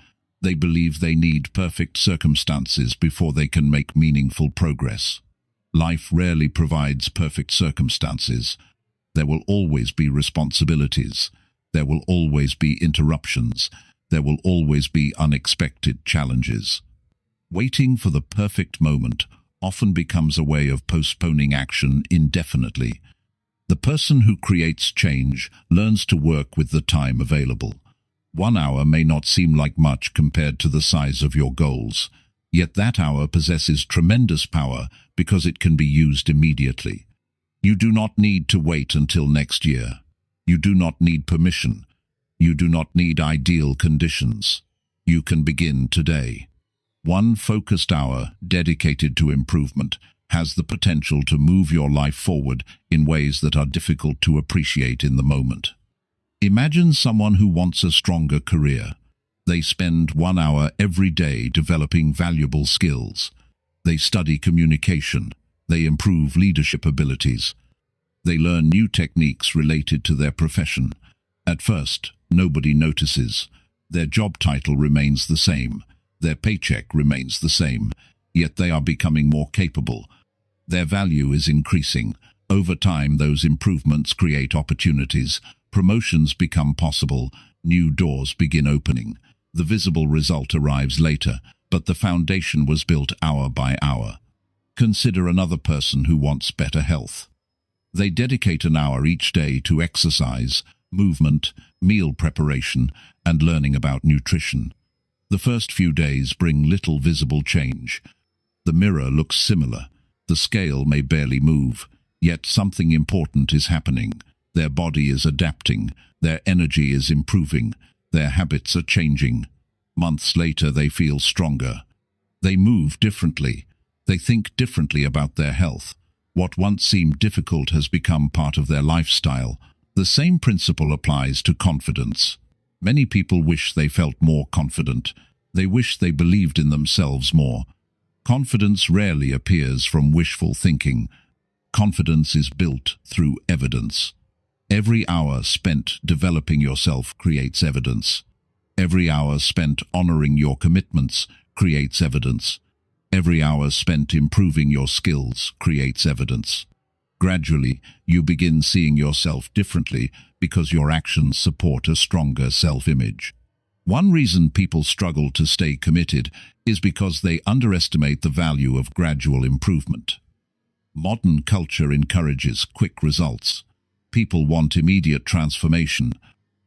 They believe they need perfect circumstances before they can make meaningful progress. Life rarely provides perfect circumstances. There will always be responsibilities. There will always be interruptions. There will always be unexpected challenges. Waiting for the perfect moment often becomes a way of postponing action indefinitely. The person who creates change learns to work with the time available. 1 hour may not seem like much compared to the size of your goals, yet that hour possesses tremendous power because it can be used immediately. You do not need to wait until next year. You do not need permission. You do not need ideal conditions. You can begin today. 1 focused hour dedicated to improvement has the potential to move your life forward in ways that are difficult to appreciate in the moment. Imagine someone who wants a stronger career. They spend 1 hour every day developing valuable skills. They study communication. They improve leadership abilities. They learn new techniques related to their profession. At first, nobody notices. Their job title remains the same. Their paycheck remains the same. Yet they are becoming more capable. Their value is increasing. Over time, those improvements create opportunities. Promotions become possible. New doors begin opening. The visible result arrives later, but the foundation was built hour by hour. Consider another person who wants better health. They dedicate an hour each day to exercise, movement, meal preparation, and learning about nutrition. The first few days bring little visible change. The mirror looks similar. The scale may barely move, yet something important is happening. Their body is adapting. Their energy is improving. Their habits are changing. Months later, they feel stronger. They move differently. They think differently about their health. What once seemed difficult has become part of their lifestyle. The same principle applies to confidence. Many people wish they felt more confident. They wish they believed in themselves more. Confidence rarely appears from wishful thinking. Confidence is built through evidence. Every hour spent developing yourself creates evidence. Every hour spent honoring your commitments creates evidence. Every hour spent improving your skills creates evidence. Gradually, you begin seeing yourself differently because your actions support a stronger self-image. One reason people struggle to stay committed is because they underestimate the value of gradual improvement. Modern culture encourages quick results. People want immediate transformation.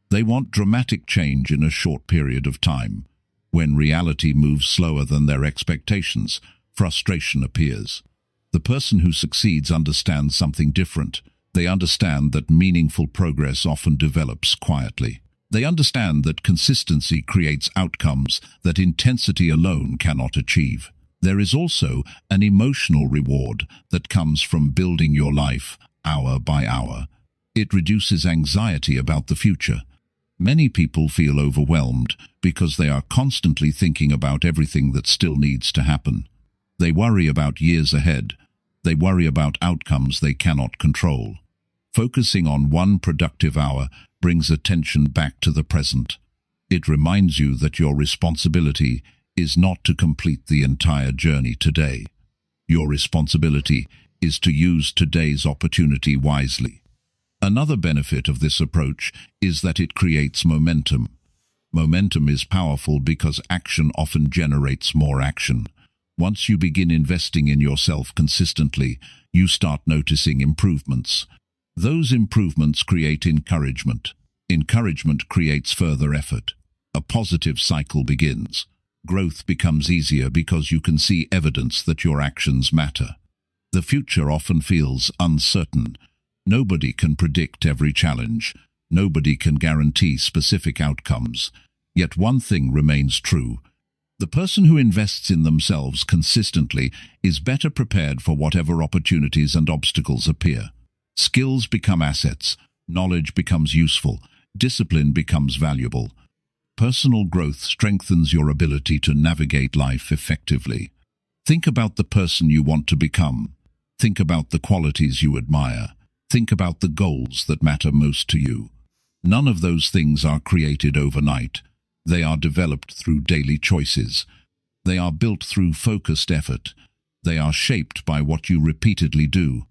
They want dramatic change in a short period of time. When reality moves slower than their expectations, frustration appears. The person who succeeds understands something different. They understand that meaningful progress often develops quietly. They understand that consistency creates outcomes that intensity alone cannot achieve. There is also an emotional reward that comes from building your life hour by hour. It reduces anxiety about the future. Many people feel overwhelmed because they are constantly thinking about everything that still needs to happen. They worry about years ahead. They worry about outcomes they cannot control. Focusing on one productive hour brings attention back to the present. It reminds you that your responsibility is not to complete the entire journey today. Your responsibility is to use today's opportunity wisely. Another benefit of this approach is that it creates momentum. Momentum is powerful because action often generates more action. Once you begin investing in yourself consistently, you start noticing improvements. Those improvements create encouragement. Encouragement creates further effort. A positive cycle begins. Growth becomes easier because you can see evidence that your actions matter. The future often feels uncertain. Nobody can predict every challenge. Nobody can guarantee specific outcomes. Yet one thing remains true. The person who invests in themselves consistently is better prepared for whatever opportunities and obstacles appear. Skills become assets, knowledge becomes useful, discipline becomes valuable. Personal growth strengthens your ability to navigate life effectively. Think about the person you want to become. Think about the qualities you admire. Think about the goals that matter most to you. None of those things are created overnight. They are developed through daily choices. They are built through focused effort. They are shaped by what you repeatedly do.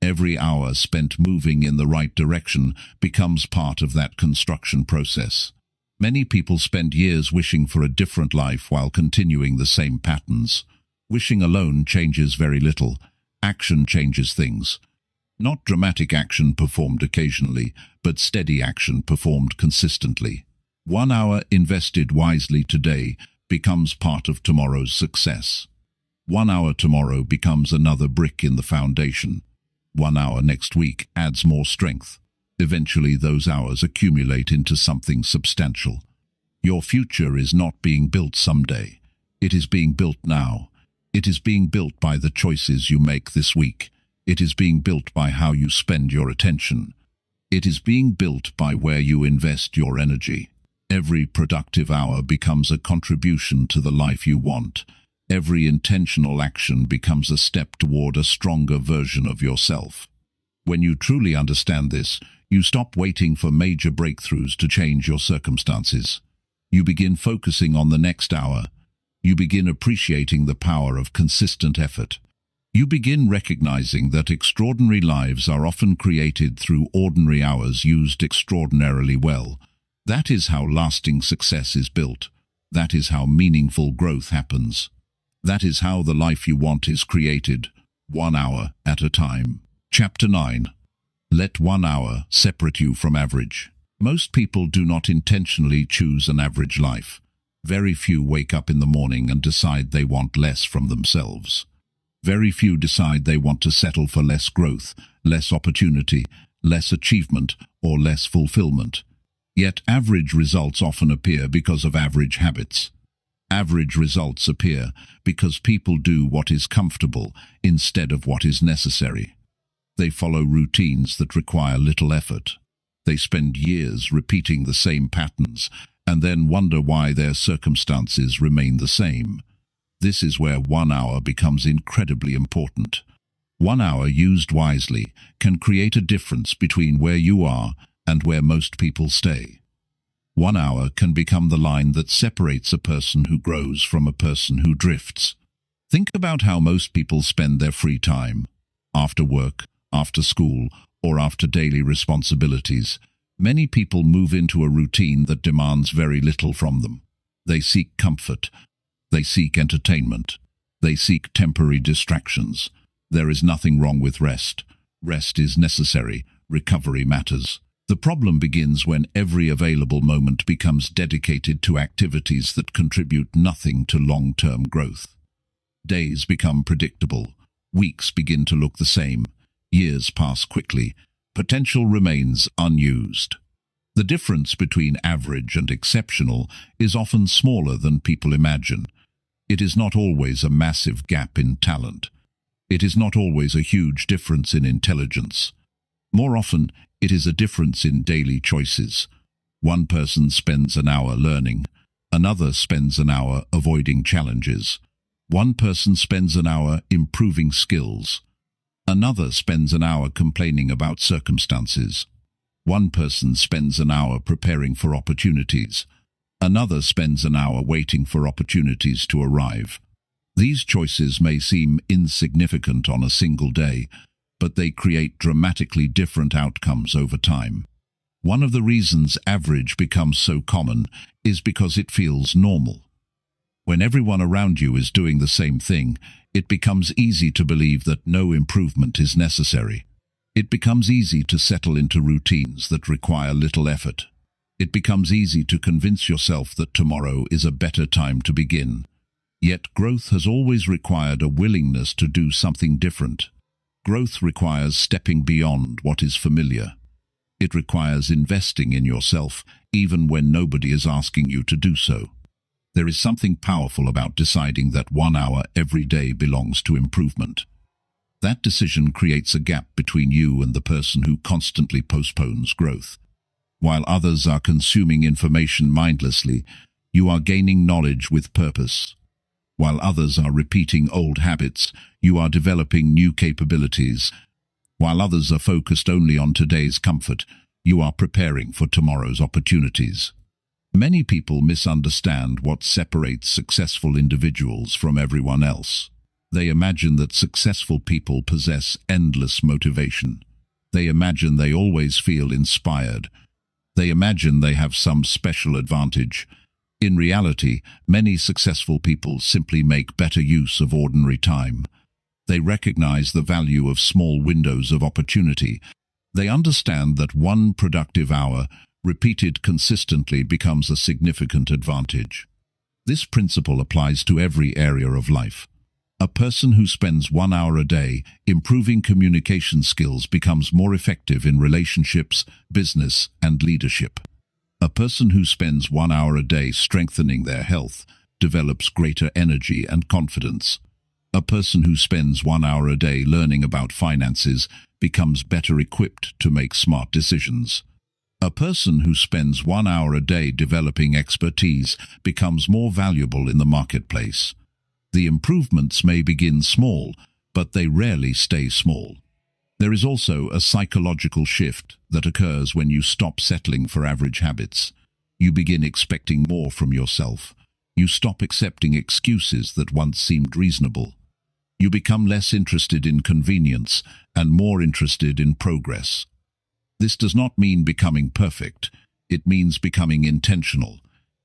Every hour spent moving in the right direction becomes part of that construction process. Many people spend years wishing for a different life while continuing the same patterns. Wishing alone changes very little. Action changes things. Not dramatic action performed occasionally, but steady action performed consistently. 1 hour invested wisely today becomes part of tomorrow's success. 1 hour tomorrow becomes another brick in the foundation. 1 hour next week adds more strength. Eventually those hours accumulate into something substantial. Your future is not being built someday. It is being built now. It is being built by the choices you make this week. It is being built by how you spend your attention. It is being built by where you invest your energy. Every productive hour becomes a contribution to the life you want. Every intentional action becomes a step toward a stronger version of yourself. When you truly understand this, you stop waiting for major breakthroughs to change your circumstances. You begin focusing on the next hour. You begin appreciating the power of consistent effort. You begin recognizing that extraordinary lives are often created through ordinary hours used extraordinarily well. That is how lasting success is built. That is how meaningful growth happens. That is how the life you want is created, 1 hour at a time. Chapter 9. Let 1 hour separate you from average. Most people do not intentionally choose an average life. Very few wake up in the morning and decide they want less from themselves. Very few decide they want to settle for less growth, less opportunity, less achievement, or less fulfillment. Yet average results often appear because of average habits. Average results appear because people do what is comfortable instead of what is necessary. They follow routines that require little effort. They spend years repeating the same patterns and then wonder why their circumstances remain the same. This is where 1 hour becomes incredibly important. 1 hour used wisely can create a difference between where you are and where most people stay. 1 hour can become the line that separates a person who grows from a person who drifts. Think about how most people spend their free time. After work, after school, or after daily responsibilities, many people move into a routine that demands very little from them. They seek comfort. They seek entertainment. They seek temporary distractions. There is nothing wrong with rest. Rest is necessary. Recovery matters. The problem begins when every available moment becomes dedicated to activities that contribute nothing to long-term growth. Days become predictable. Weeks begin to look the same. Years pass quickly. Potential remains unused. The difference between average and exceptional is often smaller than people imagine. It is not always a massive gap in talent. It is not always a huge difference in intelligence. More often, it is a difference in daily choices. One person spends an hour learning. Another spends an hour avoiding challenges. One person spends an hour improving skills. Another spends an hour complaining about circumstances. One person spends an hour preparing for opportunities. Another spends an hour waiting for opportunities to arrive. These choices may seem insignificant on a single day, but they create dramatically different outcomes over time. One of the reasons average becomes so common is because it feels normal. When everyone around you is doing the same thing, it becomes easy to believe that no improvement is necessary. It becomes easy to settle into routines that require little effort. It becomes easy to convince yourself that tomorrow is a better time to begin. Yet growth has always required a willingness to do something different. Growth requires stepping beyond what is familiar. It requires investing in yourself, even when nobody is asking you to do so. There is something powerful about deciding that 1 hour every day belongs to improvement. That decision creates a gap between you and the person who constantly postpones growth. While others are consuming information mindlessly, you are gaining knowledge with purpose. While others are repeating old habits, you are developing new capabilities. While others are focused only on today's comfort, you are preparing for tomorrow's opportunities. Many people misunderstand what separates successful individuals from everyone else. They imagine that successful people possess endless motivation. They imagine they always feel inspired. They imagine they have some special advantage. In reality, many successful people simply make better use of ordinary time. They recognize the value of small windows of opportunity. They understand that one productive hour, repeated consistently, becomes a significant advantage. This principle applies to every area of life. A person who spends 1 hour a day improving communication skills becomes more effective in relationships, business, and leadership. A person who spends 1 hour a day strengthening their health develops greater energy and confidence. A person who spends 1 hour a day learning about finances becomes better equipped to make smart decisions. A person who spends 1 hour a day developing expertise becomes more valuable in the marketplace. The improvements may begin small, but they rarely stay small. There is also a psychological shift that occurs when you stop settling for average habits. You begin expecting more from yourself. You stop accepting excuses that once seemed reasonable. You become less interested in convenience and more interested in progress. This does not mean becoming perfect. It means becoming intentional.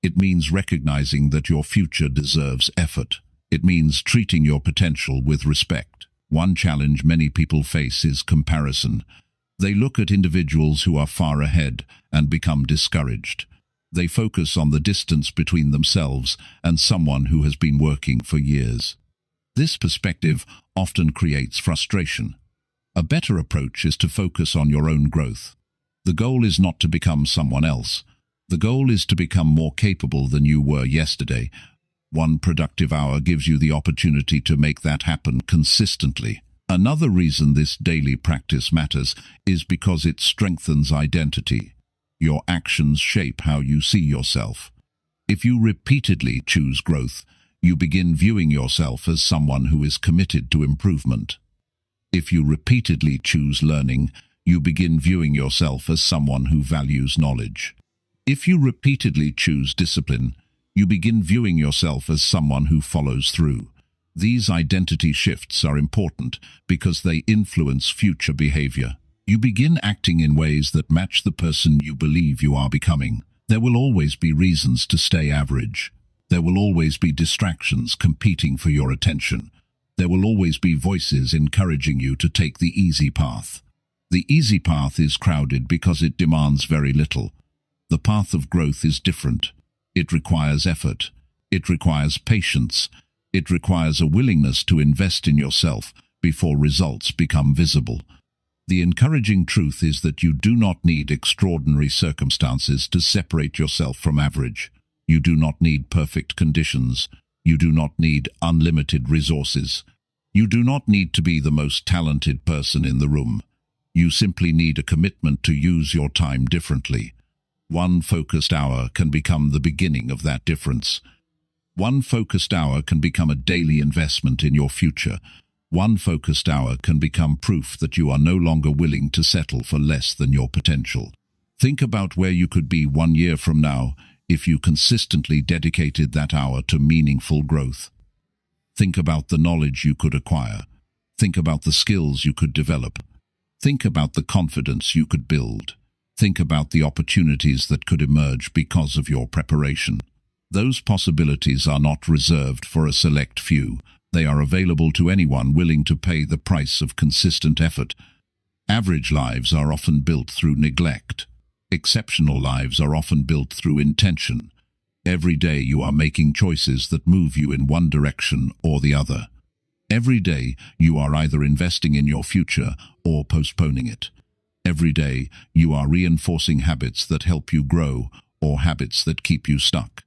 It means recognizing that your future deserves effort. It means treating your potential with respect. One challenge many people face is comparison. They look at individuals who are far ahead and become discouraged. They focus on the distance between themselves and someone who has been working for years. This perspective often creates frustration. A better approach is to focus on your own growth. The goal is not to become someone else. The goal is to become more capable than you were yesterday. One productive hour gives you the opportunity to make that happen consistently. Another reason this daily practice matters is because it strengthens identity. Your actions shape how you see yourself. If you repeatedly choose growth, you begin viewing yourself as someone who is committed to improvement. If you repeatedly choose learning, you begin viewing yourself as someone who values knowledge. If you repeatedly choose discipline, you begin viewing yourself as someone who follows through. These identity shifts are important because they influence future behavior. You begin acting in ways that match the person you believe you are becoming. There will always be reasons to stay average. There will always be distractions competing for your attention. There will always be voices encouraging you to take the easy path. The easy path is crowded because it demands very little. The path of growth is different. It requires effort. It requires patience. It requires a willingness to invest in yourself before results become visible. The encouraging truth is that you do not need extraordinary circumstances to separate yourself from average. You do not need perfect conditions. You do not need unlimited resources. You do not need to be the most talented person in the room. You simply need a commitment to use your time differently. One focused hour can become the beginning of that difference. One focused hour can become a daily investment in your future. One focused hour can become proof that you are no longer willing to settle for less than your potential. Think about where you could be 1 year from now if you consistently dedicated that hour to meaningful growth. Think about the knowledge you could acquire. Think about the skills you could develop. Think about the confidence you could build. Think about the opportunities that could emerge because of your preparation. Those possibilities are not reserved for a select few. They are available to anyone willing to pay the price of consistent effort. Average lives are often built through neglect. Exceptional lives are often built through intention. Every day you are making choices that move you in one direction or the other. Every day you are either investing in your future or postponing it. Every day you are reinforcing habits that help you grow or habits that keep you stuck.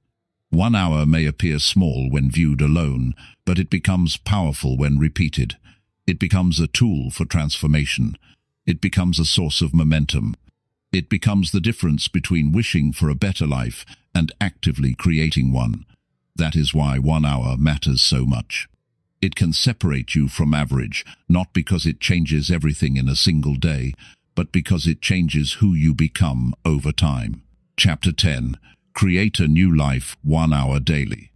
1 hour may appear small when viewed alone, but it becomes powerful when repeated. It becomes a tool for transformation. It becomes a source of momentum. It becomes the difference between wishing for a better life and actively creating one. That is why 1 hour matters so much. It can separate you from average, not because it changes everything in a single day, but because it changes who you become over time. Chapter 10. Create a new life 1 hour daily.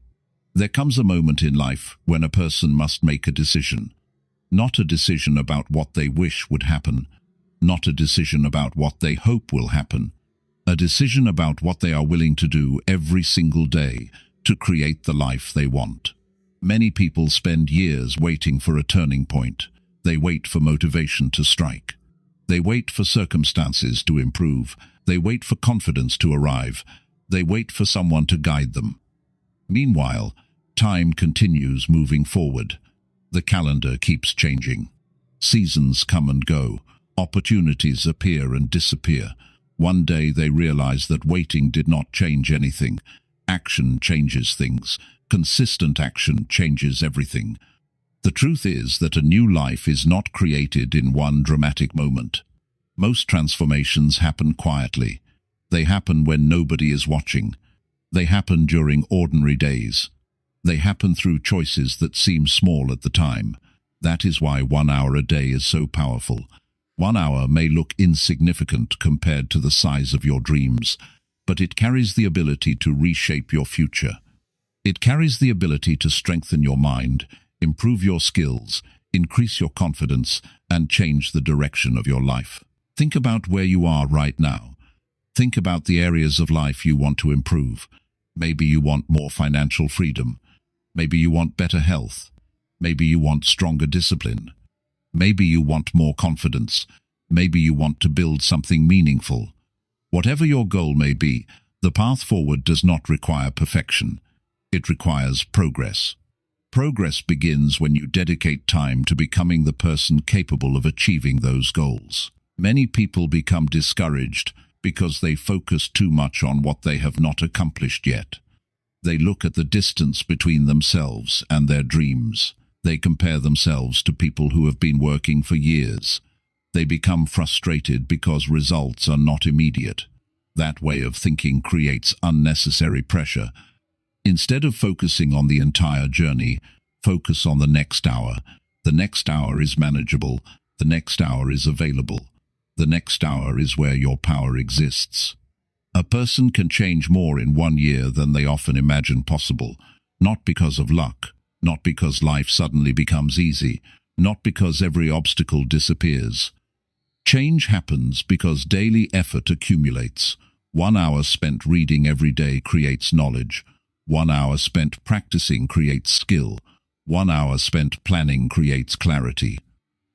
There comes a moment in life when a person must make a decision. Not a decision about what they wish would happen, not a decision about what they hope will happen, a decision about what they are willing to do every single day to create the life they want. Many people spend years waiting for a turning point. They wait for motivation to strike. They wait for circumstances to improve. They wait for confidence to arrive. They wait for someone to guide them. Meanwhile, time continues moving forward. The calendar keeps changing. Seasons come and go. Opportunities appear and disappear. One day they realize that waiting did not change anything. Action changes things. Consistent action changes everything. The truth is that a new life is not created in one dramatic moment. Most transformations happen quietly. They happen when nobody is watching. They happen during ordinary days. They happen through choices that seem small at the time. That is why 1 hour a day is so powerful. 1 hour may look insignificant compared to the size of your dreams, but it carries the ability to reshape your future. It carries the ability to strengthen your mind, improve your skills, increase your confidence, and change the direction of your life. Think about where you are right now. Think about the areas of life you want to improve. Maybe you want more financial freedom. Maybe you want better health. Maybe you want stronger discipline. Maybe you want more confidence. Maybe you want to build something meaningful. Whatever your goal may be, the path forward does not require perfection. It requires progress. Progress begins when you dedicate time to becoming the person capable of achieving those goals. Many people become discouraged because they focus too much on what they have not accomplished yet. They look at the distance between themselves and their dreams. They compare themselves to people who have been working for years. They become frustrated because results are not immediate. That way of thinking creates unnecessary pressure. Instead of focusing on the entire journey, focus on the next hour. The next hour is manageable. The next hour is available. The next hour is where your power exists. A person can change more in 1 year than they often imagine possible, not because of luck, not because life suddenly becomes easy, not because every obstacle disappears. Change happens because daily effort accumulates. 1 hour spent reading every day creates knowledge. 1 hour spent practicing creates skill. 1 hour spent planning creates clarity.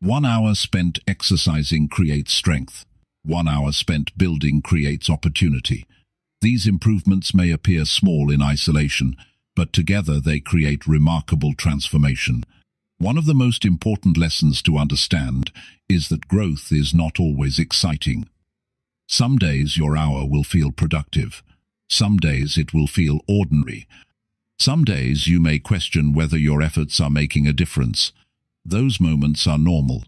1 hour spent exercising creates strength. 1 hour spent building creates opportunity. These improvements may appear small in isolation, but together they create remarkable transformation. One of the most important lessons to understand is that growth is not always exciting. Some days your hour will feel productive. Some days it will feel ordinary. Some days you may question whether your efforts are making a difference. Those moments are normal.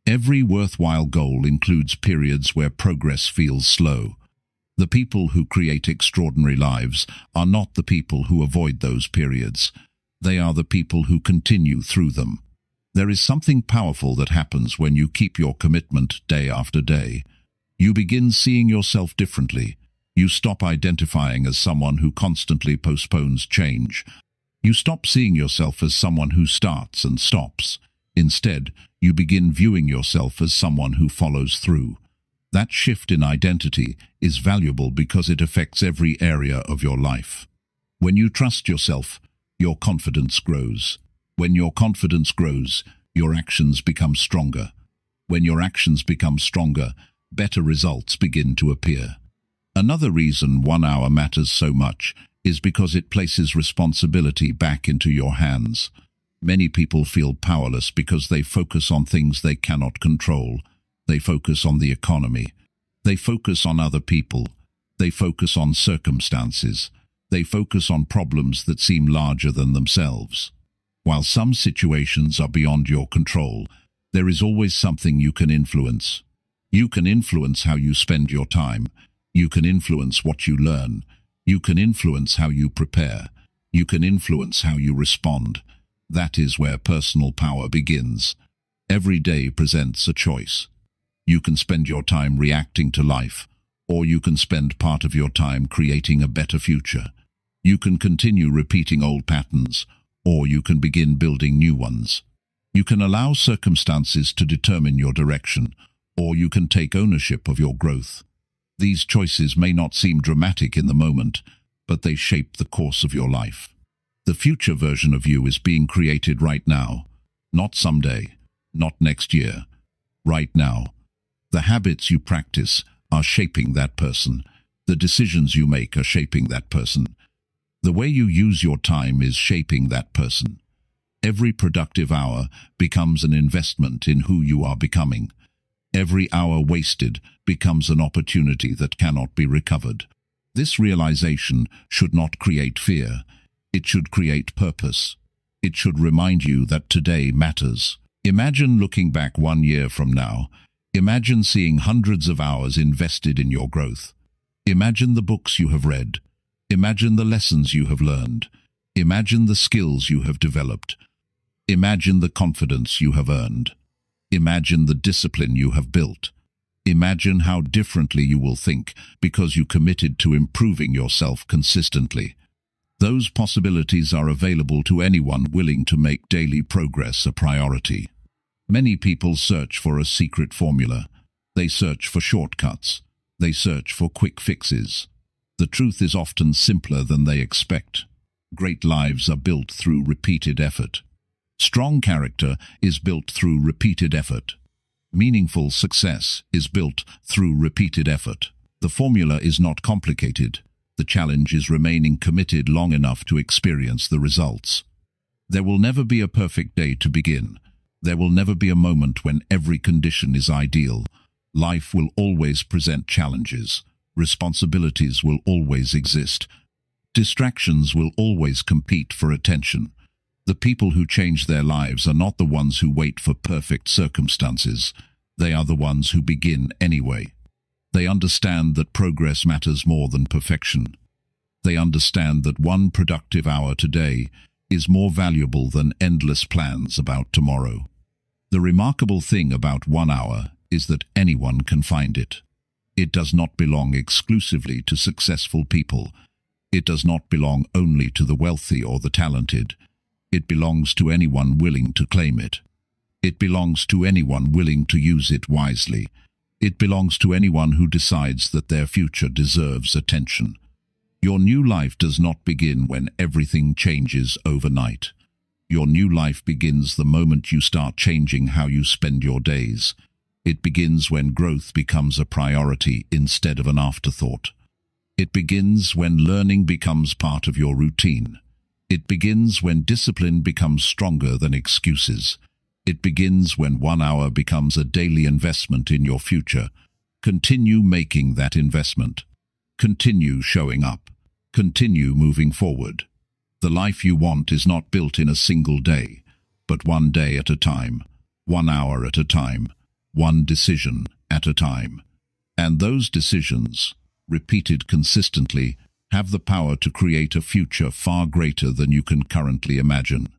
Every worthwhile goal includes periods where progress feels slow. The people who create extraordinary lives are not the people who avoid those periods. They are the people who continue through them. There is something powerful that happens when you keep your commitment day after day. You begin seeing yourself differently. You stop identifying as someone who constantly postpones change. You stop seeing yourself as someone who starts and stops. Instead, you begin viewing yourself as someone who follows through. That shift in identity is valuable because it affects every area of your life. When you trust yourself, your confidence grows. When your confidence grows, your actions become stronger. When your actions become stronger, better results begin to appear. Another reason 1 hour matters so much is because it places responsibility back into your hands. Many people feel powerless because they focus on things they cannot control. They focus on the economy. They focus on other people. They focus on circumstances. They focus on problems that seem larger than themselves. While some situations are beyond your control, there is always something you can influence. You can influence how you spend your time. You can influence what you learn. You can influence how you prepare. You can influence how you respond. That is where personal power begins. Every day presents a choice. You can spend your time reacting to life, or you can spend part of your time creating a better future. You can continue repeating old patterns, or you can begin building new ones. You can allow circumstances to determine your direction, or you can take ownership of your growth. These choices may not seem dramatic in the moment, but they shape the course of your life. The future version of you is being created right now, not someday, not next year, right now. The habits you practice are shaping that person. The decisions you make are shaping that person. The way you use your time is shaping that person. Every productive hour becomes an investment in who you are becoming. Every hour wasted becomes an opportunity that cannot be recovered. This realization should not create fear. It should create purpose. It should remind you that today matters. Imagine looking back 1 year from now. Imagine seeing hundreds of hours invested in your growth. Imagine the books you have read. Imagine the lessons you have learned. Imagine the skills you have developed. Imagine the confidence you have earned. Imagine the discipline you have built. Imagine how differently you will think because you committed to improving yourself consistently. Those possibilities are available to anyone willing to make daily progress a priority. Many people search for a secret formula. They search for shortcuts. They search for quick fixes. The truth is often simpler than they expect. Great lives are built through repeated effort. Strong character is built through repeated effort. Meaningful success is built through repeated effort. The formula is not complicated. The challenge is remaining committed long enough to experience the results. There will never be a perfect day to begin. There will never be a moment when every condition is ideal. Life will always present challenges. Responsibilities will always exist. Distractions will always compete for attention. The people who change their lives are not the ones who wait for perfect circumstances. They are the ones who begin anyway. They understand that progress matters more than perfection. They understand that one productive hour today is more valuable than endless plans about tomorrow. The remarkable thing about 1 hour is that anyone can find it. It does not belong exclusively to successful people. It does not belong only to the wealthy or the talented. It belongs to anyone willing to claim it. It belongs to anyone willing to use it wisely. It belongs to anyone who decides that their future deserves attention. Your new life does not begin when everything changes overnight. Your new life begins the moment you start changing how you spend your days. It begins when growth becomes a priority instead of an afterthought. It begins when learning becomes part of your routine. It begins when discipline becomes stronger than excuses. It begins when 1 hour becomes a daily investment in your future. Continue making that investment. Continue showing up. Continue moving forward. The life you want is not built in a single day, but 1 day at a time, 1 hour at a time, 1 decision at a time. And those decisions repeated consistently, have the power to create a future far greater than you can currently imagine.